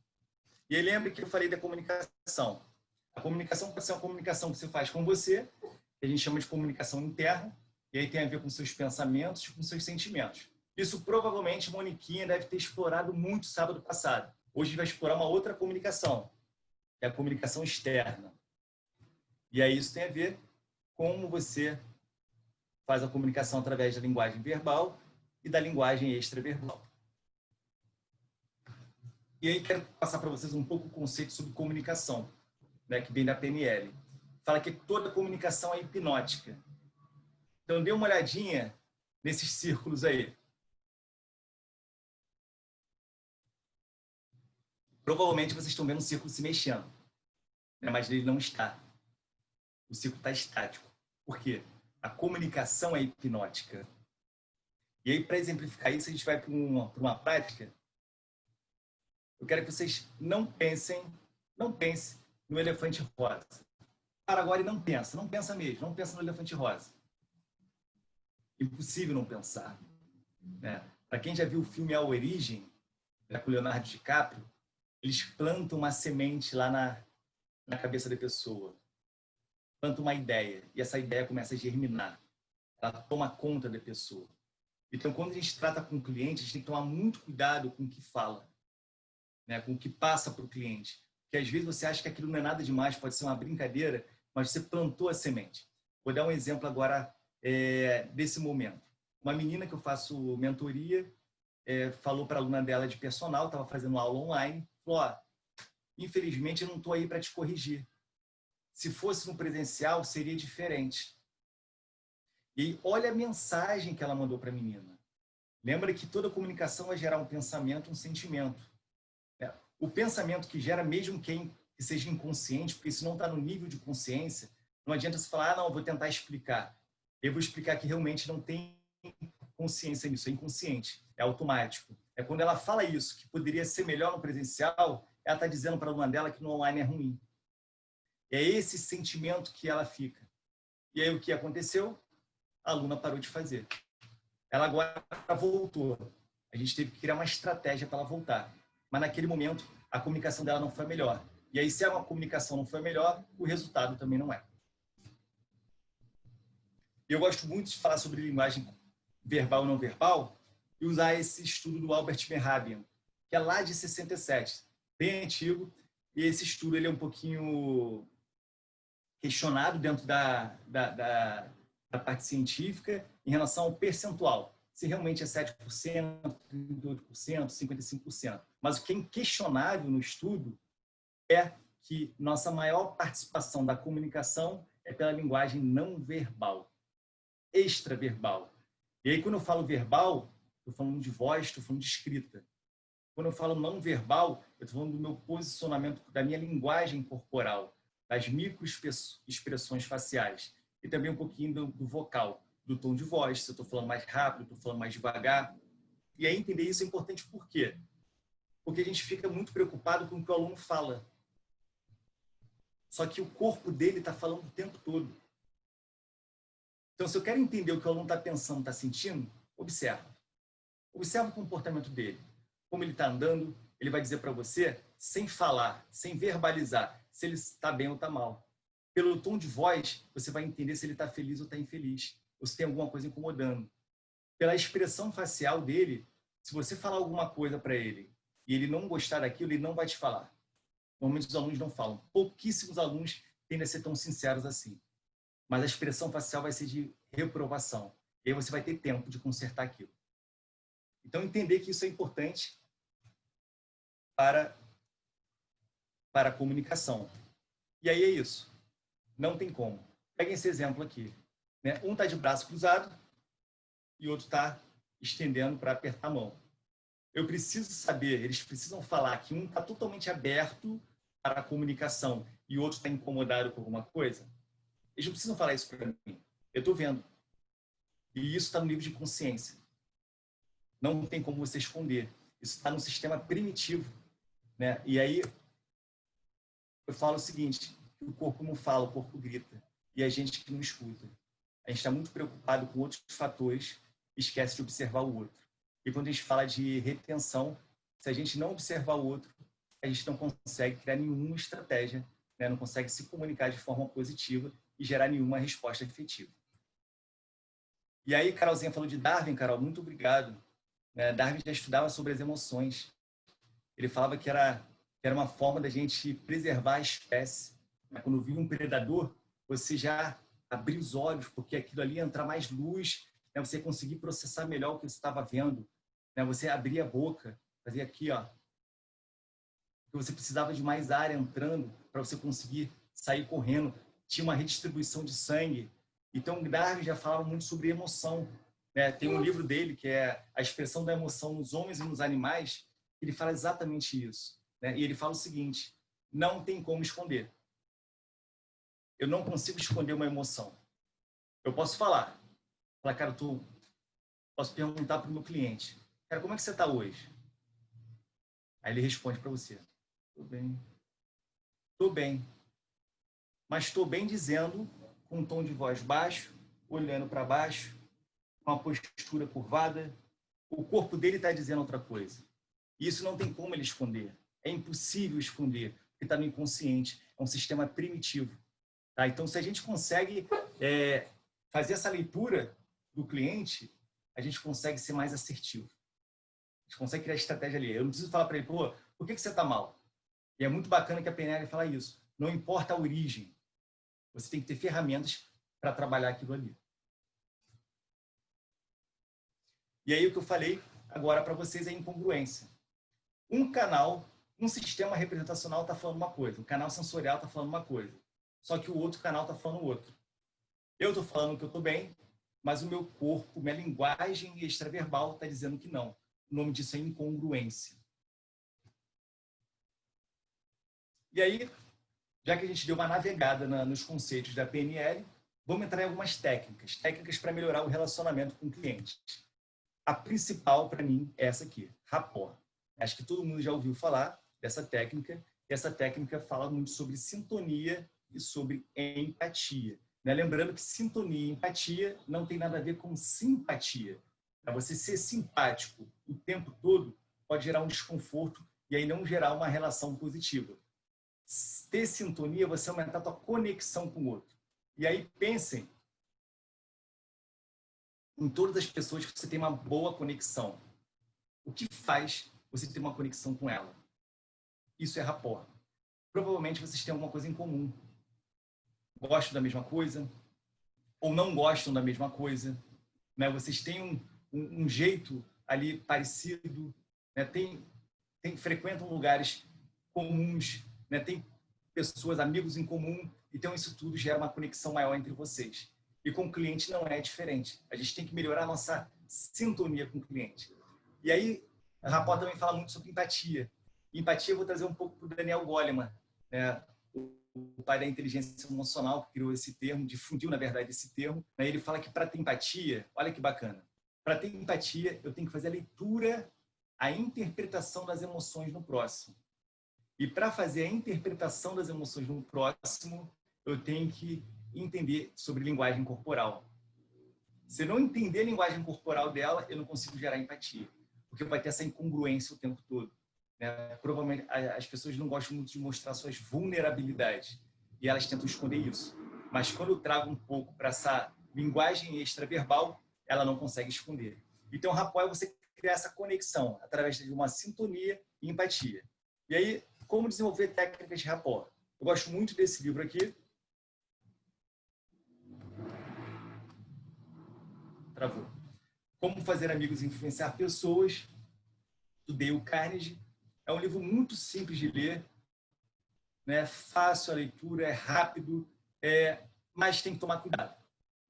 E aí lembre que eu falei da comunicação. A comunicação pode ser uma comunicação que você faz com você, que a gente chama de comunicação interna, e aí tem a ver com seus pensamentos, com seus sentimentos. Isso provavelmente Moniquinha deve ter explorado muito sábado passado. Hoje a gente vai explorar uma outra comunicação, que é a comunicação externa. E aí isso tem a ver com como você faz a comunicação através da linguagem verbal e da linguagem extraverbal. E aí quero passar para vocês um pouco o conceito sobre comunicação, né, que vem da PNL. Fala que toda comunicação é hipnótica. Então, dê uma olhadinha nesses círculos aí. Provavelmente vocês estão vendo o círculo se mexendo, né, mas ele não está. O círculo está estático. Por quê? A comunicação é hipnótica. E aí, para exemplificar isso, a gente vai para uma prática. Eu quero que vocês não pensem no elefante rosa. Para agora e não pensa mesmo, não pensa no elefante rosa. Impossível não pensar, né? Para quem já viu o filme A Origem, com o Leonardo DiCaprio, eles plantam uma semente lá na cabeça da pessoa. Plantam uma ideia, e essa ideia começa a germinar. Ela toma conta da pessoa. Então, quando a gente trata com o cliente, a gente tem que tomar muito cuidado com o que fala, né? Com o que passa para o cliente. Porque às vezes você acha que aquilo não é nada demais, pode ser uma brincadeira, mas você plantou a semente. Vou dar um exemplo agora desse momento. Uma menina que eu faço mentoria falou para a aluna dela de personal, estava fazendo aula online, falou, infelizmente eu não estou aí para te corrigir. Se fosse no presencial, seria diferente. E olha a mensagem que ela mandou para a menina. Lembra que toda comunicação vai gerar um pensamento, um sentimento. O pensamento que gera, mesmo que seja inconsciente, porque isso não está no nível de consciência, não adianta você falar, não, eu vou tentar explicar. Eu vou explicar que realmente não tem consciência nisso, é inconsciente, é automático. É quando ela fala isso, que poderia ser melhor no presencial, ela está dizendo para a aluna dela que no online é ruim. É esse sentimento que ela fica. E aí o que aconteceu? A aluna parou de fazer. Ela agora voltou. A gente teve que criar uma estratégia para ela voltar. Mas naquele momento, a comunicação dela não foi melhor. E aí, se a comunicação não foi melhor, o resultado também não é. Eu gosto muito de falar sobre linguagem verbal e não verbal e usar esse estudo do Albert Mehrabian, que é lá de 67, bem antigo, e esse estudo ele é um pouquinho questionado dentro da parte científica em relação ao percentual, se realmente é 7%, 38%, 55%. Mas o que é inquestionável no estudo é que nossa maior participação da comunicação é pela linguagem não verbal, extraverbal. E aí, quando eu falo verbal, estou falando de voz, estou falando de escrita. Quando eu falo não verbal, eu estou falando do meu posicionamento, da minha linguagem corporal, das microexpressões faciais e também um pouquinho do vocal, do tom de voz, se eu estou falando mais rápido, estou falando mais devagar. E aí entender isso é importante por quê? Porque a gente fica muito preocupado com o que o aluno fala. Só que o corpo dele está falando o tempo todo. Então, se eu quero entender o que o aluno está pensando, está sentindo, observa. Observa o comportamento dele. Como ele está andando, ele vai dizer para você, sem falar, sem verbalizar, se ele está bem ou está mal. Pelo tom de voz, você vai entender se ele está feliz ou está infeliz, ou se tem alguma coisa incomodando. Pela expressão facial dele, se você falar alguma coisa para ele e ele não gostar daquilo, ele não vai te falar. Normalmente os alunos não falam. Pouquíssimos alunos tendem a ser tão sinceros assim. Mas a expressão facial vai ser de reprovação. E aí você vai ter tempo de consertar aquilo. Então, entender que isso é importante para a comunicação. E aí é isso. Não tem como. Peguem esse exemplo aqui. Né? Um está de braço cruzado e o outro está estendendo para apertar a mão. Eu preciso saber, eles precisam falar que um está totalmente aberto para a comunicação e o outro está incomodado com alguma coisa. Eles não precisam falar isso para mim. Eu estou vendo. E isso está no nível de consciência. Não tem como você esconder. Isso está no sistema primitivo. Né? E aí, eu falo o seguinte, o corpo não fala, o corpo grita. E a gente que não escuta. A gente está muito preocupado com outros fatores e esquece de observar o outro. E quando a gente fala de retenção, se a gente não observar o outro, a gente não consegue criar nenhuma estratégia, né? Não consegue se comunicar de forma positiva e gerar nenhuma resposta efetiva. E aí, Carolzinha falou de Darwin. Carol, muito obrigado. Darwin já estudava sobre as emoções. Ele falava que era uma forma da gente preservar a espécie. Quando viu um predador, você já abrir os olhos, porque aquilo ali ia entrar mais luz, né? Você conseguir processar melhor o que você estava vendo. Né? Você abrir a boca, fazer aqui, ó. Você precisava de mais ar entrando para você conseguir sair correndo. Tinha uma redistribuição de sangue. Então, Darwin já falava muito sobre emoção. Né? Tem um livro dele que é A Expressão da Emoção nos Homens e nos Animais. Ele fala exatamente isso. Né? E ele fala o seguinte, não tem como esconder. Eu não consigo esconder uma emoção. Eu posso falar, cara, posso perguntar para o meu cliente, cara, como é que você está hoje? Aí ele responde para você, estou bem. Estou bem. Mas estou bem dizendo, com um tom de voz baixo, olhando para baixo, com uma postura curvada, o corpo dele está dizendo outra coisa. E isso não tem como ele esconder. É impossível esconder, porque está no inconsciente. É um sistema primitivo. Tá? Então, se a gente consegue fazer essa leitura do cliente, a gente consegue ser mais assertivo. A gente consegue criar estratégia ali. Eu não preciso falar para ele, pô, por que você está mal? E é muito bacana que a PNL fala isso. Não importa a origem. Você tem que ter ferramentas para trabalhar aquilo ali. E aí o que eu falei agora para vocês é incongruência. Um canal, um sistema representacional está falando uma coisa, o canal sensorial está falando uma coisa, só que o outro canal está falando outra. Eu estou falando que eu estou bem, mas o meu corpo, minha linguagem extraverbal está dizendo que não. O nome disso é incongruência. E aí, já que a gente deu uma navegada nos conceitos da PNL, vamos entrar em algumas técnicas para melhorar o relacionamento com o cliente. A principal, para mim, é essa aqui, rapport. Acho que todo mundo já ouviu falar dessa técnica. E essa técnica fala muito sobre sintonia e sobre empatia. Lembrando que sintonia e empatia não tem nada a ver com simpatia. Você ser simpático o tempo todo pode gerar um desconforto e aí não gerar uma relação positiva. Ter sintonia, você aumentar a tua conexão com o outro. E aí pensem em todas as pessoas que você tem uma boa conexão. O que faz você ter uma conexão com ela? Isso é rapport. Provavelmente vocês têm alguma coisa em comum. Gostam da mesma coisa ou não gostam da mesma coisa, né? Vocês têm um jeito ali parecido, né? Frequentam lugares comuns, né? Tem pessoas, amigos em comum, então isso tudo gera uma conexão maior entre vocês. E com o cliente não é diferente. A gente tem que melhorar a nossa sintonia com o cliente. E aí, a rapport também fala muito sobre empatia. Empatia eu vou trazer um pouco para o Daniel Goleman, né? O pai da inteligência emocional, que criou esse termo, difundiu, na verdade, esse termo. Né? Ele fala que para ter empatia, olha que bacana, para ter empatia, eu tenho que fazer a leitura, a interpretação das emoções no próximo. E para fazer a interpretação das emoções no próximo, eu tenho que entender sobre linguagem corporal. Se eu não entender a linguagem corporal dela, eu não consigo gerar empatia, porque vai ter essa incongruência o tempo todo. Né? Provavelmente as pessoas não gostam muito de mostrar suas vulnerabilidades e elas tentam esconder isso. Mas quando eu trago um pouco para essa linguagem extraverbal, ela não consegue esconder. Então, rapport é você criar essa conexão através de uma sintonia e empatia. E aí, como desenvolver técnicas de rapport? Eu gosto muito desse livro aqui. Travou. Como fazer amigos e influenciar pessoas, do Dale Carnegie. É um livro muito simples de ler, né? Fácil a leitura, é rápido, mas tem que tomar cuidado.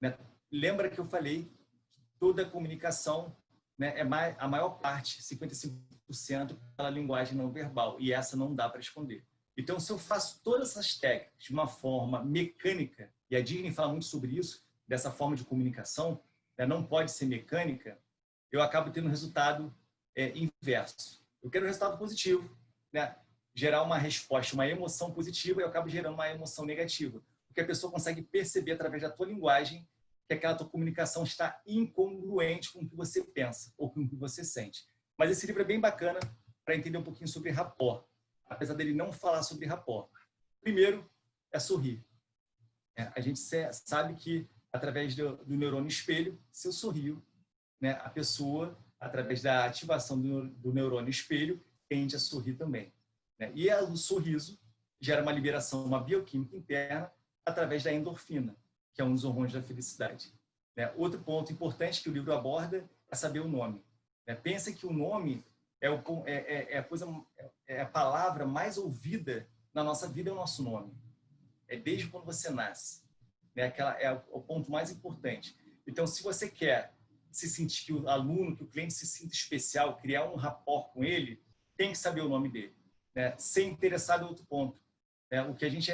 Né? Lembra que eu falei que toda comunicação, né, a maior parte, 55%, pela linguagem não verbal, e essa não dá para esconder. Então, se eu faço todas essas técnicas de uma forma mecânica, e a Disney fala muito sobre isso, dessa forma de comunicação, né, não pode ser mecânica, eu acabo tendo um resultado inverso. Eu quero um resultado positivo, né? Gerar uma resposta, uma emoção positiva, e eu acabo gerando uma emoção negativa. Porque a pessoa consegue perceber através da tua linguagem que aquela tua comunicação está incongruente com o que você pensa ou com o que você sente. Mas esse livro é bem bacana para entender um pouquinho sobre rapport, apesar dele não falar sobre rapport. Primeiro, é sorrir. A gente sabe que, através do neurônio espelho, se eu sorrio, né, a pessoa, através da ativação do neurônio espelho, tende a sorrir também. Né? E o sorriso gera uma liberação, uma bioquímica interna, através da endorfina, que é um dos hormônios da felicidade. Né? Outro ponto importante que o livro aborda é saber o nome. Né? Pensa que o nome é a palavra mais ouvida na nossa vida, é o nosso nome. É desde quando você nasce. Né? É o ponto mais importante. Então, se você quer se sentir, que o aluno, que o cliente se sinta especial, criar um rapport com ele, tem que saber o nome dele. Né? Ser interessado é outro ponto. Né? O que a gente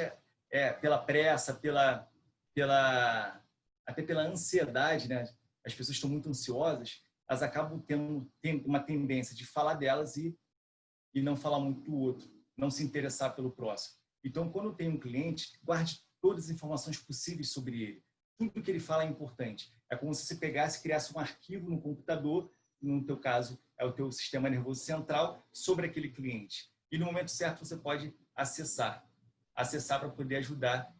pela pressa, até pela ansiedade, né? As pessoas estão muito ansiosas, elas acabam tendo uma tendência de falar delas e não falar muito do outro, não se interessar pelo próximo. Então, quando tem um cliente, guarde todas as informações possíveis sobre ele. Tudo que ele fala é importante. É como se você pegasse e criasse um arquivo no computador, no teu caso, é o teu sistema nervoso central, sobre aquele cliente. E no momento certo você pode acessar para poder ajudar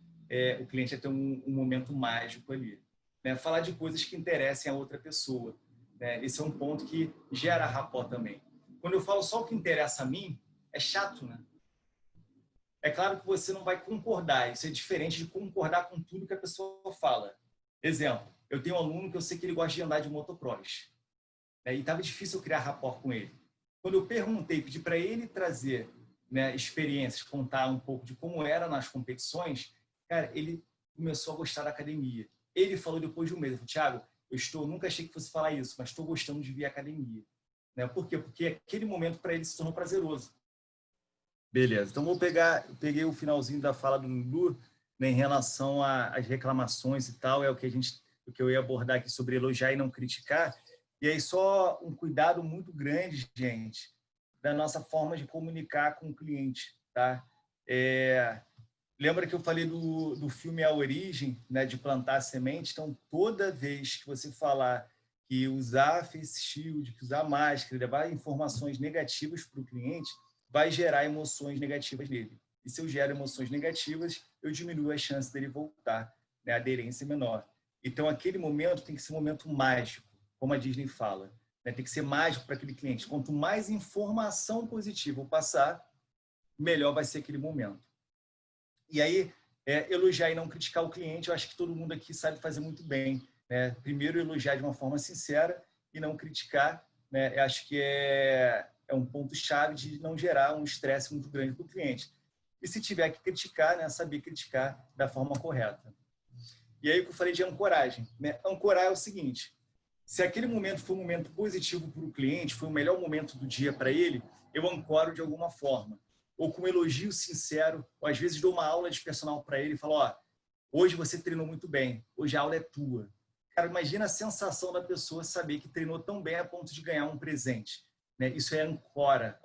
o cliente a ter um momento mágico ali. Né? Falar de coisas que interessem a outra pessoa. Né? Esse é um ponto que gera rapport também. Quando eu falo só o que interessa a mim, é chato, né? É claro que você não vai concordar, isso é diferente de concordar com tudo que a pessoa fala. Exemplo, eu tenho um aluno que eu sei que ele gosta de andar de motocross. Né? E estava difícil eu criar rapport com ele. Quando eu pedi para ele trazer, né, experiências, contar um pouco de como era nas competições, cara, ele começou a gostar da academia. Ele falou depois de um mês, Thiago, nunca achei que fosse falar isso, mas estou gostando de vir à academia. Né? Por quê? Porque aquele momento para ele se tornou prazeroso. Beleza, então peguei o finalzinho da fala do Lulu, né, em relação às reclamações e tal, o que eu ia abordar aqui sobre elogiar e não criticar. E aí só um cuidado muito grande, gente, da nossa forma de comunicar com o cliente, tá? Lembra que eu falei do filme A Origem, né, de plantar a semente? Então, toda vez que você falar que usar face shield, que usar máscara, levar informações negativas para o cliente, vai gerar emoções negativas nele. E se eu gero emoções negativas, eu diminuo a chance dele voltar, né? A aderência é menor. Então, aquele momento tem que ser um momento mágico, como a Disney fala, né? Tem que ser mágico para aquele cliente. Quanto mais informação positiva eu passar, melhor vai ser aquele momento. E aí, elogiar e não criticar o cliente, eu acho que todo mundo aqui sabe fazer muito bem, né? Primeiro, elogiar de uma forma sincera e não criticar, né? Eu acho que é um ponto-chave de não gerar um estresse muito grande para o cliente. E se tiver que criticar, né? Saber criticar da forma correta. E aí, o que eu falei de ancoragem, né? Ancorar é o seguinte: se aquele momento foi um momento positivo para o cliente, foi o melhor momento do dia para ele, eu ancoro de alguma forma. Ou com um elogio sincero, ou às vezes dou uma aula de personal para ele e falo, ó, hoje você treinou muito bem, hoje a aula é tua. Cara, imagina a sensação da pessoa saber que treinou tão bem a ponto de ganhar um presente, né? Isso é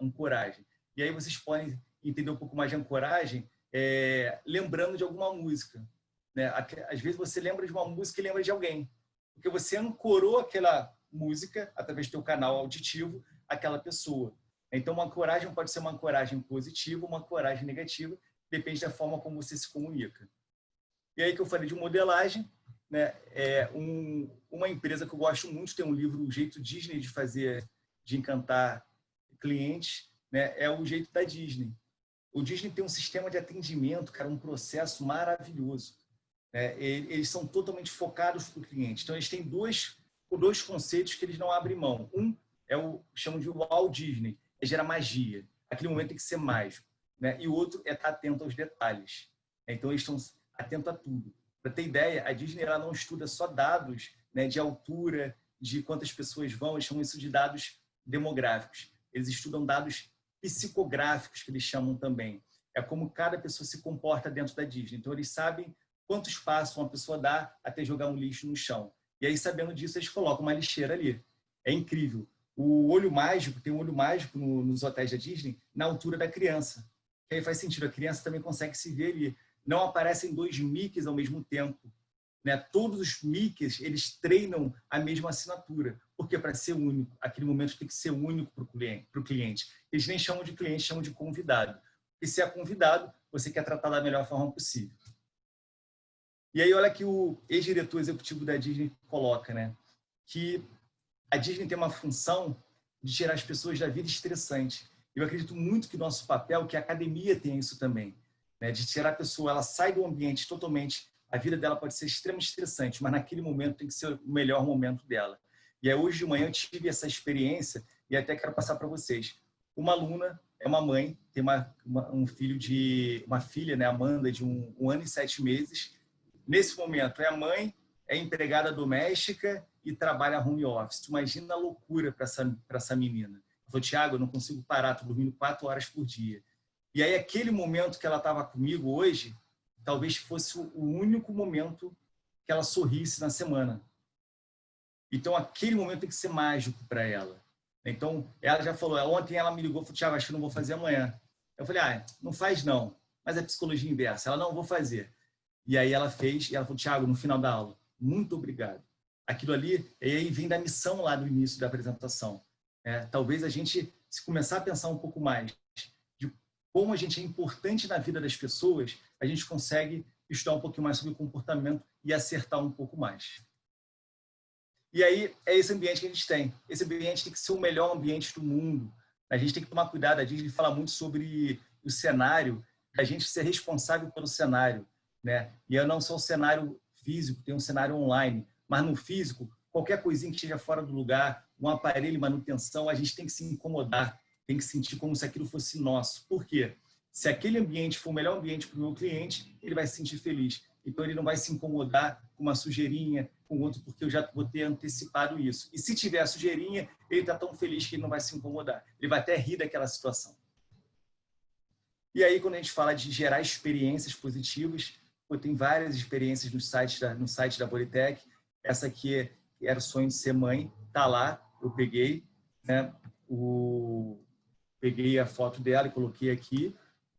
ancoragem. E aí vocês podem entender um pouco mais de ancoragem lembrando de alguma música, né? Às vezes você lembra de uma música e lembra de alguém, porque você ancorou aquela música através do teu canal auditivo àquela pessoa. Então, uma ancoragem pode ser uma ancoragem positiva, uma ancoragem negativa, depende da forma como você se comunica. E aí que eu falei de modelagem, né? Uma empresa que eu gosto muito, tem um livro, O Jeito Disney de encantar clientes, né? É o jeito da Disney. O Disney tem um sistema de atendimento, cara, um processo maravilhoso. Eles são totalmente focados para o cliente. Então, eles têm dois conceitos que eles não abrem mão. Um chamam de Walt Disney, é gerar magia. Aquele momento tem que ser mágico, né? E o outro é estar atento aos detalhes. Então, eles estão atentos a tudo. Para ter ideia, a Disney ela não estuda só dados, né, de altura, de quantas pessoas vão, eles chamam isso de dados demográficos. Eles estudam dados psicográficos, que eles chamam também. É como cada pessoa se comporta dentro da Disney. Então, eles sabem quanto espaço uma pessoa dá até jogar um lixo no chão. E aí, sabendo disso, eles colocam uma lixeira ali. É incrível. O olho mágico, tem um olho mágico nos hotéis da Disney, na altura da criança. E aí faz sentido, a criança também consegue se ver ali. Não aparecem dois Mickeys ao mesmo tempo, né? Todos os Mickeys, eles treinam a mesma assinatura. Porque para ser único, aquele momento tem que ser único para o cliente. Eles nem chamam de cliente, chamam de convidado. E se é convidado, você quer tratar da melhor forma possível. E aí, olha que o ex-diretor executivo da Disney coloca, né? Que a Disney tem uma função de tirar as pessoas da vida estressante. Eu acredito muito que o nosso papel, que a academia tem isso também, né? De tirar a pessoa, ela sai do ambiente totalmente, a vida dela pode ser extremamente estressante, mas naquele momento tem que ser o melhor momento dela. E aí, hoje de manhã eu tive essa experiência e até quero passar para vocês. Uma aluna é uma mãe, tem uma filha, né, Amanda, de 1 ano e 7 meses. Nesse momento, é a mãe, é empregada doméstica e trabalha home office. Tu imagina a loucura para essa menina. Eu falei, Thiago, eu não consigo parar, estou dormindo 4 horas por dia. E aí, aquele momento que ela estava comigo hoje, talvez fosse o único momento que ela sorrisse na semana. Então, aquele momento tem que ser mágico para ela. Então, ela já falou, ontem ela me ligou e falou, Thiago, acho que não vou fazer amanhã. Eu falei, não faz não. Mas é psicologia inversa. Ela, não, vou fazer. E aí ela fez, e ela falou, Thiago, no final da aula, muito obrigado. Aquilo ali, e aí vem da missão lá do início da apresentação. Talvez a gente, se começar a pensar um pouco mais de como a gente é importante na vida das pessoas, a gente consegue estudar um pouquinho mais sobre o comportamento e acertar um pouco mais. E aí, é esse ambiente que a gente tem. Esse ambiente tem que ser o melhor ambiente do mundo. A gente tem que tomar cuidado. A Disney fala muito sobre o cenário, a gente ser responsável pelo cenário, né? E eu não só o cenário físico, tem um cenário online, mas no físico, qualquer coisinha que esteja fora do lugar, um aparelho de manutenção, a gente tem que se incomodar, tem que sentir como se aquilo fosse nosso. Por quê? Se aquele ambiente for o melhor ambiente para o meu cliente, ele vai se sentir feliz. Então, ele não vai se incomodar com uma sujeirinha, com outro, porque eu já vou ter antecipado isso. E se tiver a sujeirinha, ele está tão feliz que ele não vai se incomodar. Ele vai até rir daquela situação. E aí, quando a gente fala de gerar experiências positivas, tem várias experiências no site da Bodytech. Essa aqui era o sonho de ser mãe, tá lá, eu peguei, né? Peguei a foto dela e coloquei aqui.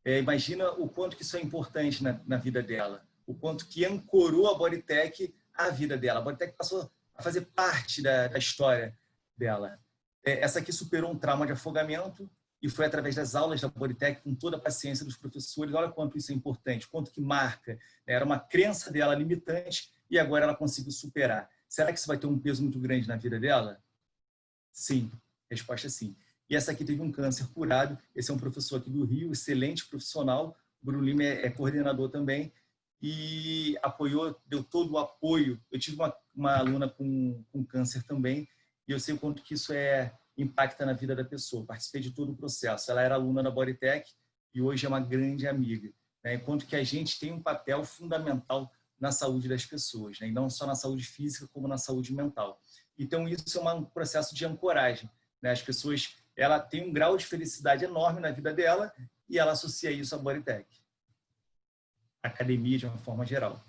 Imagina o quanto que isso é importante na vida dela, o quanto que ancorou a Bodytech à vida dela. A Bodytech passou a fazer parte da história dela. Essa aqui superou um trauma de afogamento, e foi através das aulas da Bodytech, com toda a paciência dos professores. Olha quanto isso é importante, quanto que marca. Era uma crença dela limitante e agora ela conseguiu superar. Será que isso vai ter um peso muito grande na vida dela? Sim. Resposta é sim. E essa aqui teve um câncer curado. Esse é um professor aqui do Rio, excelente profissional. Bruno Lima é coordenador também e apoiou, deu todo o apoio. Eu tive uma aluna com câncer também e eu sei o quanto que isso impacta na vida da pessoa. Participei de todo o processo. Ela era aluna da Bodytech e hoje é uma grande amiga. Né? Enquanto que a gente tem um papel fundamental na saúde das pessoas, né? E não só na saúde física, como na saúde mental. Então, isso é um processo de ancoragem. Né? As pessoas, ela tem um grau de felicidade enorme na vida dela e ela associa isso à Bodytech. Academia, de uma forma geral.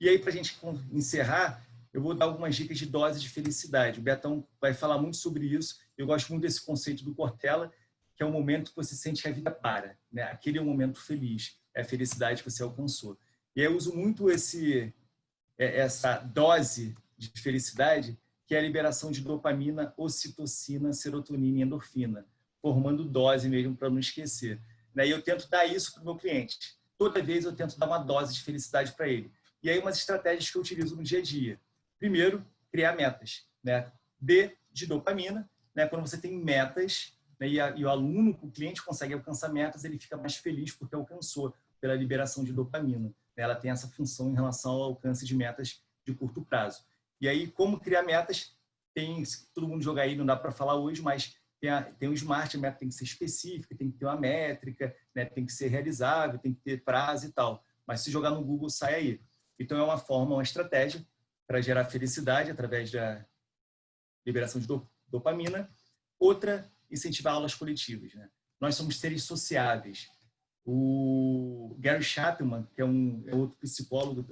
E aí, para a gente encerrar, eu vou dar algumas dicas de dose de felicidade. O Betão vai falar muito sobre isso. Eu gosto muito desse conceito do Cortella, que é o momento que você sente que a vida para. Né? Aquele é o momento feliz, é a felicidade que você alcançou. E aí eu uso muito essa dose de felicidade, que é a liberação de dopamina, ocitocina, serotonina e endorfina, formando dose mesmo para não esquecer. E eu tento dar isso para o meu cliente. Toda vez eu tento dar uma dose de felicidade para ele. E aí umas estratégias que eu utilizo no dia a dia. Primeiro, criar metas. Né? D de dopamina. Né? Quando você tem metas, né? e o aluno, o cliente consegue alcançar metas, ele fica mais feliz porque alcançou pela liberação de dopamina. Ela tem essa função em relação ao alcance de metas de curto prazo. E aí, como criar metas, todo mundo joga aí, não dá para falar hoje, mas tem o SMART, a meta tem que ser específica, tem que ter uma métrica, né? Tem que ser realizável, tem que ter prazo e tal. Mas se jogar no Google, sai aí. Então, é uma forma, uma estratégia para gerar felicidade através da liberação de dopamina. Outra, incentivar aulas coletivas. Né? Nós somos seres sociáveis. O Gary Chapman, que é outro psicólogo,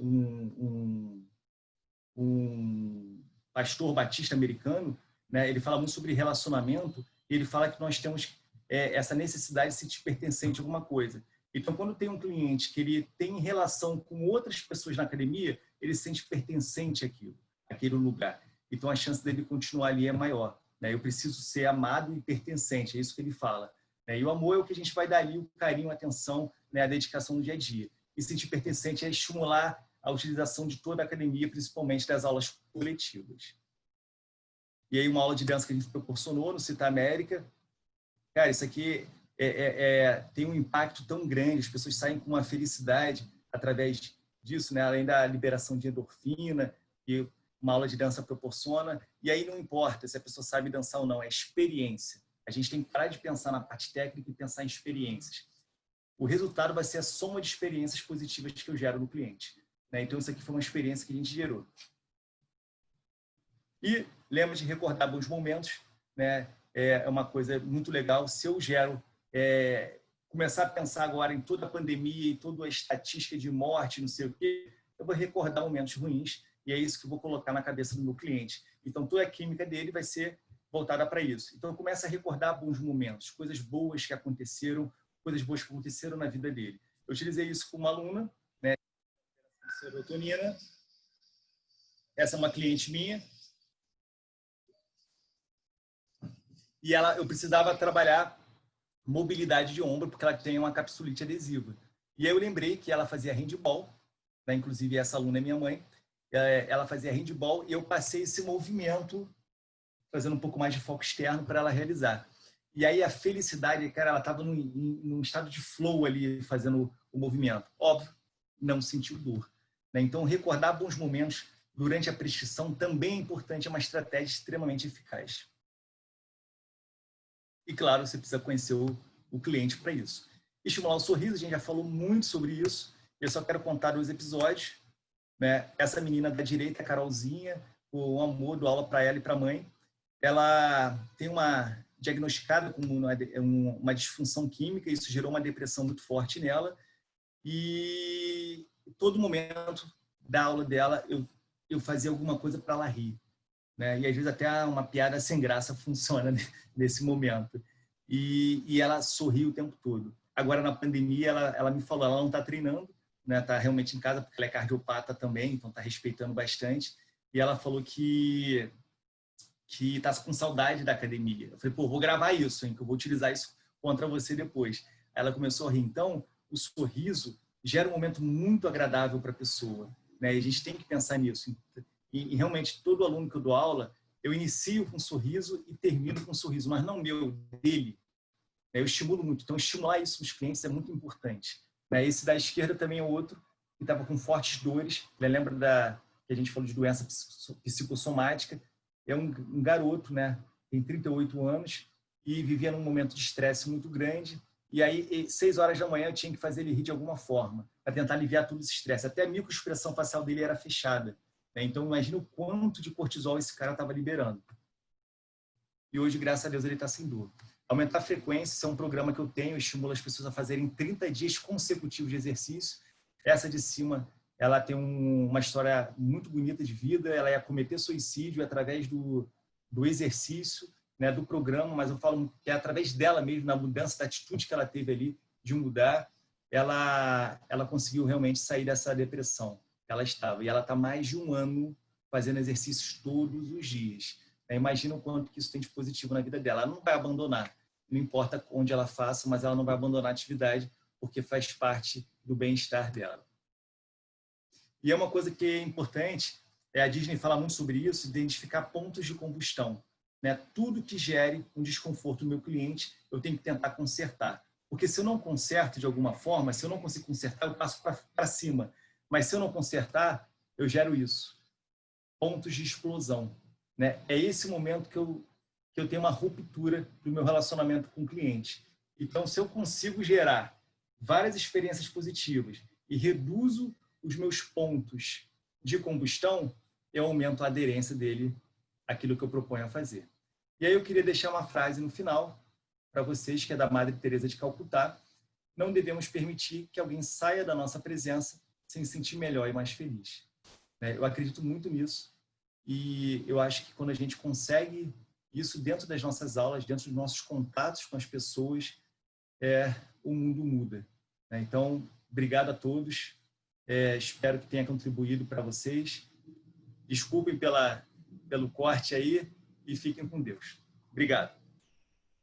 um pastor batista americano, né? Ele fala muito sobre relacionamento e ele fala que nós temos essa necessidade de se sentir pertencente a alguma coisa. Então, quando tem um cliente que ele tem relação com outras pessoas na academia, ele se sente pertencente àquele lugar. Então, a chance dele continuar ali é maior. Né? Eu preciso ser amado e pertencente, é isso que ele fala. E o amor é o que a gente vai dar ali, o carinho, a atenção, né, a dedicação no dia a dia. E sentir pertencente é estimular a utilização de toda a academia, principalmente das aulas coletivas. E aí uma aula de dança que a gente proporcionou no Cita América, cara, isso aqui tem um impacto tão grande, as pessoas saem com uma felicidade através disso, né, além da liberação de endorfina, que uma aula de dança proporciona. E aí não importa se a pessoa sabe dançar ou não, é experiência. A gente tem que parar de pensar na parte técnica e pensar em experiências. O resultado vai ser a soma de experiências positivas que eu gero no cliente. Né? Então, isso aqui foi uma experiência que a gente gerou. E lembra de recordar bons momentos. Né? É uma coisa muito legal. Se eu gero, começar a pensar agora em toda a pandemia e toda a estatística de morte, não sei o quê, eu vou recordar momentos ruins e é isso que eu vou colocar na cabeça do meu cliente. Então, toda a química dele vai ser voltada para isso. Então, começa a recordar bons momentos, coisas boas que aconteceram na vida dele. Eu utilizei isso com uma aluna, né, serotonina. Essa é uma cliente minha. E eu precisava trabalhar mobilidade de ombro, porque ela tem uma capsulite adesiva. E aí eu lembrei que ela fazia handball, né, inclusive essa aluna é minha mãe, ela fazia handball e eu passei esse movimento fazendo um pouco mais de foco externo para ela realizar. E aí a felicidade, cara, ela estava num estado de flow ali, fazendo o movimento. Óbvio, não sentiu dor. Né? Então, recordar bons momentos durante a prescrição também é importante, é uma estratégia extremamente eficaz. E, claro, você precisa conhecer o cliente para isso. Estimular o sorriso, a gente já falou muito sobre isso. Eu só quero contar 2 episódios. Né? Essa menina da direita, a Carolzinha, o amor, dou aula para ela e para a mãe. Ela tem diagnosticada com uma disfunção química, isso gerou uma depressão muito forte nela. E todo momento da aula dela, eu fazia alguma coisa para ela rir. Né? E às vezes até uma piada sem graça funciona nesse momento. E ela sorriu o tempo todo. Agora, na pandemia, ela me falou, ela não está treinando, né? Está realmente em casa, porque ela é cardiopata também, então está respeitando bastante. E ela falou que está com saudade da academia. Eu falei, pô, vou gravar isso, hein, que eu vou utilizar isso contra você depois. Ela começou a rir. Então, o sorriso gera um momento muito agradável para a pessoa, né? E a gente tem que pensar nisso. E realmente, todo aluno que eu dou aula, eu inicio com um sorriso e termino com um sorriso, mas não meu, dele. Eu estimulo muito. Então, estimular isso nos clientes é muito importante. Esse da esquerda também é outro, que estava com fortes dores. Lembra que a gente falou de doença psicossomática? É um garoto, né? Tem 38 anos e vivia num momento de estresse muito grande. E aí, 6 horas da manhã, eu tinha que fazer ele rir de alguma forma, para tentar aliviar todo esse estresse. Até a microexpressão facial dele era fechada. Então, imagina o quanto de cortisol esse cara estava liberando. E hoje, graças a Deus, ele está sem dor. Aumentar a frequência, isso é um programa que eu tenho, estimula as pessoas a fazerem 30 dias consecutivos de exercício. Essa de cima, ela tem uma história muito bonita de vida, ela ia cometer suicídio através do exercício, né, do programa, mas eu falo que é através dela mesmo, na mudança da atitude que ela teve ali, de mudar, ela conseguiu realmente sair dessa depressão que ela estava. E ela está mais de 1 ano fazendo exercícios todos os dias. Imagina o quanto que isso tem de positivo na vida dela. Ela não vai abandonar, não importa onde ela faça, mas ela não vai abandonar a atividade porque faz parte do bem-estar dela. E é uma coisa que é importante, a Disney fala muito sobre isso, identificar pontos de combustão. Tudo que gere um desconforto no meu cliente, eu tenho que tentar consertar. Porque se eu não conserto de alguma forma, se eu não consigo consertar, eu passo para cima. Mas se eu não consertar, eu gero isso. Pontos de explosão. É esse momento que eu tenho uma ruptura do meu relacionamento com o cliente. Então, se eu consigo gerar várias experiências positivas e reduzo os meus pontos de combustão, eu aumento a aderência dele àquilo que eu proponho a fazer. E aí eu queria deixar uma frase no final para vocês, que é da Madre Teresa de Calcutá: não devemos permitir que alguém saia da nossa presença sem se sentir melhor e mais feliz. Eu acredito muito nisso e eu acho que quando a gente consegue isso dentro das nossas aulas, dentro dos nossos contatos com as pessoas, o mundo muda. Então, obrigado a todos. Espero que tenha contribuído para vocês. Desculpem pelo corte aí e fiquem com Deus. Obrigado.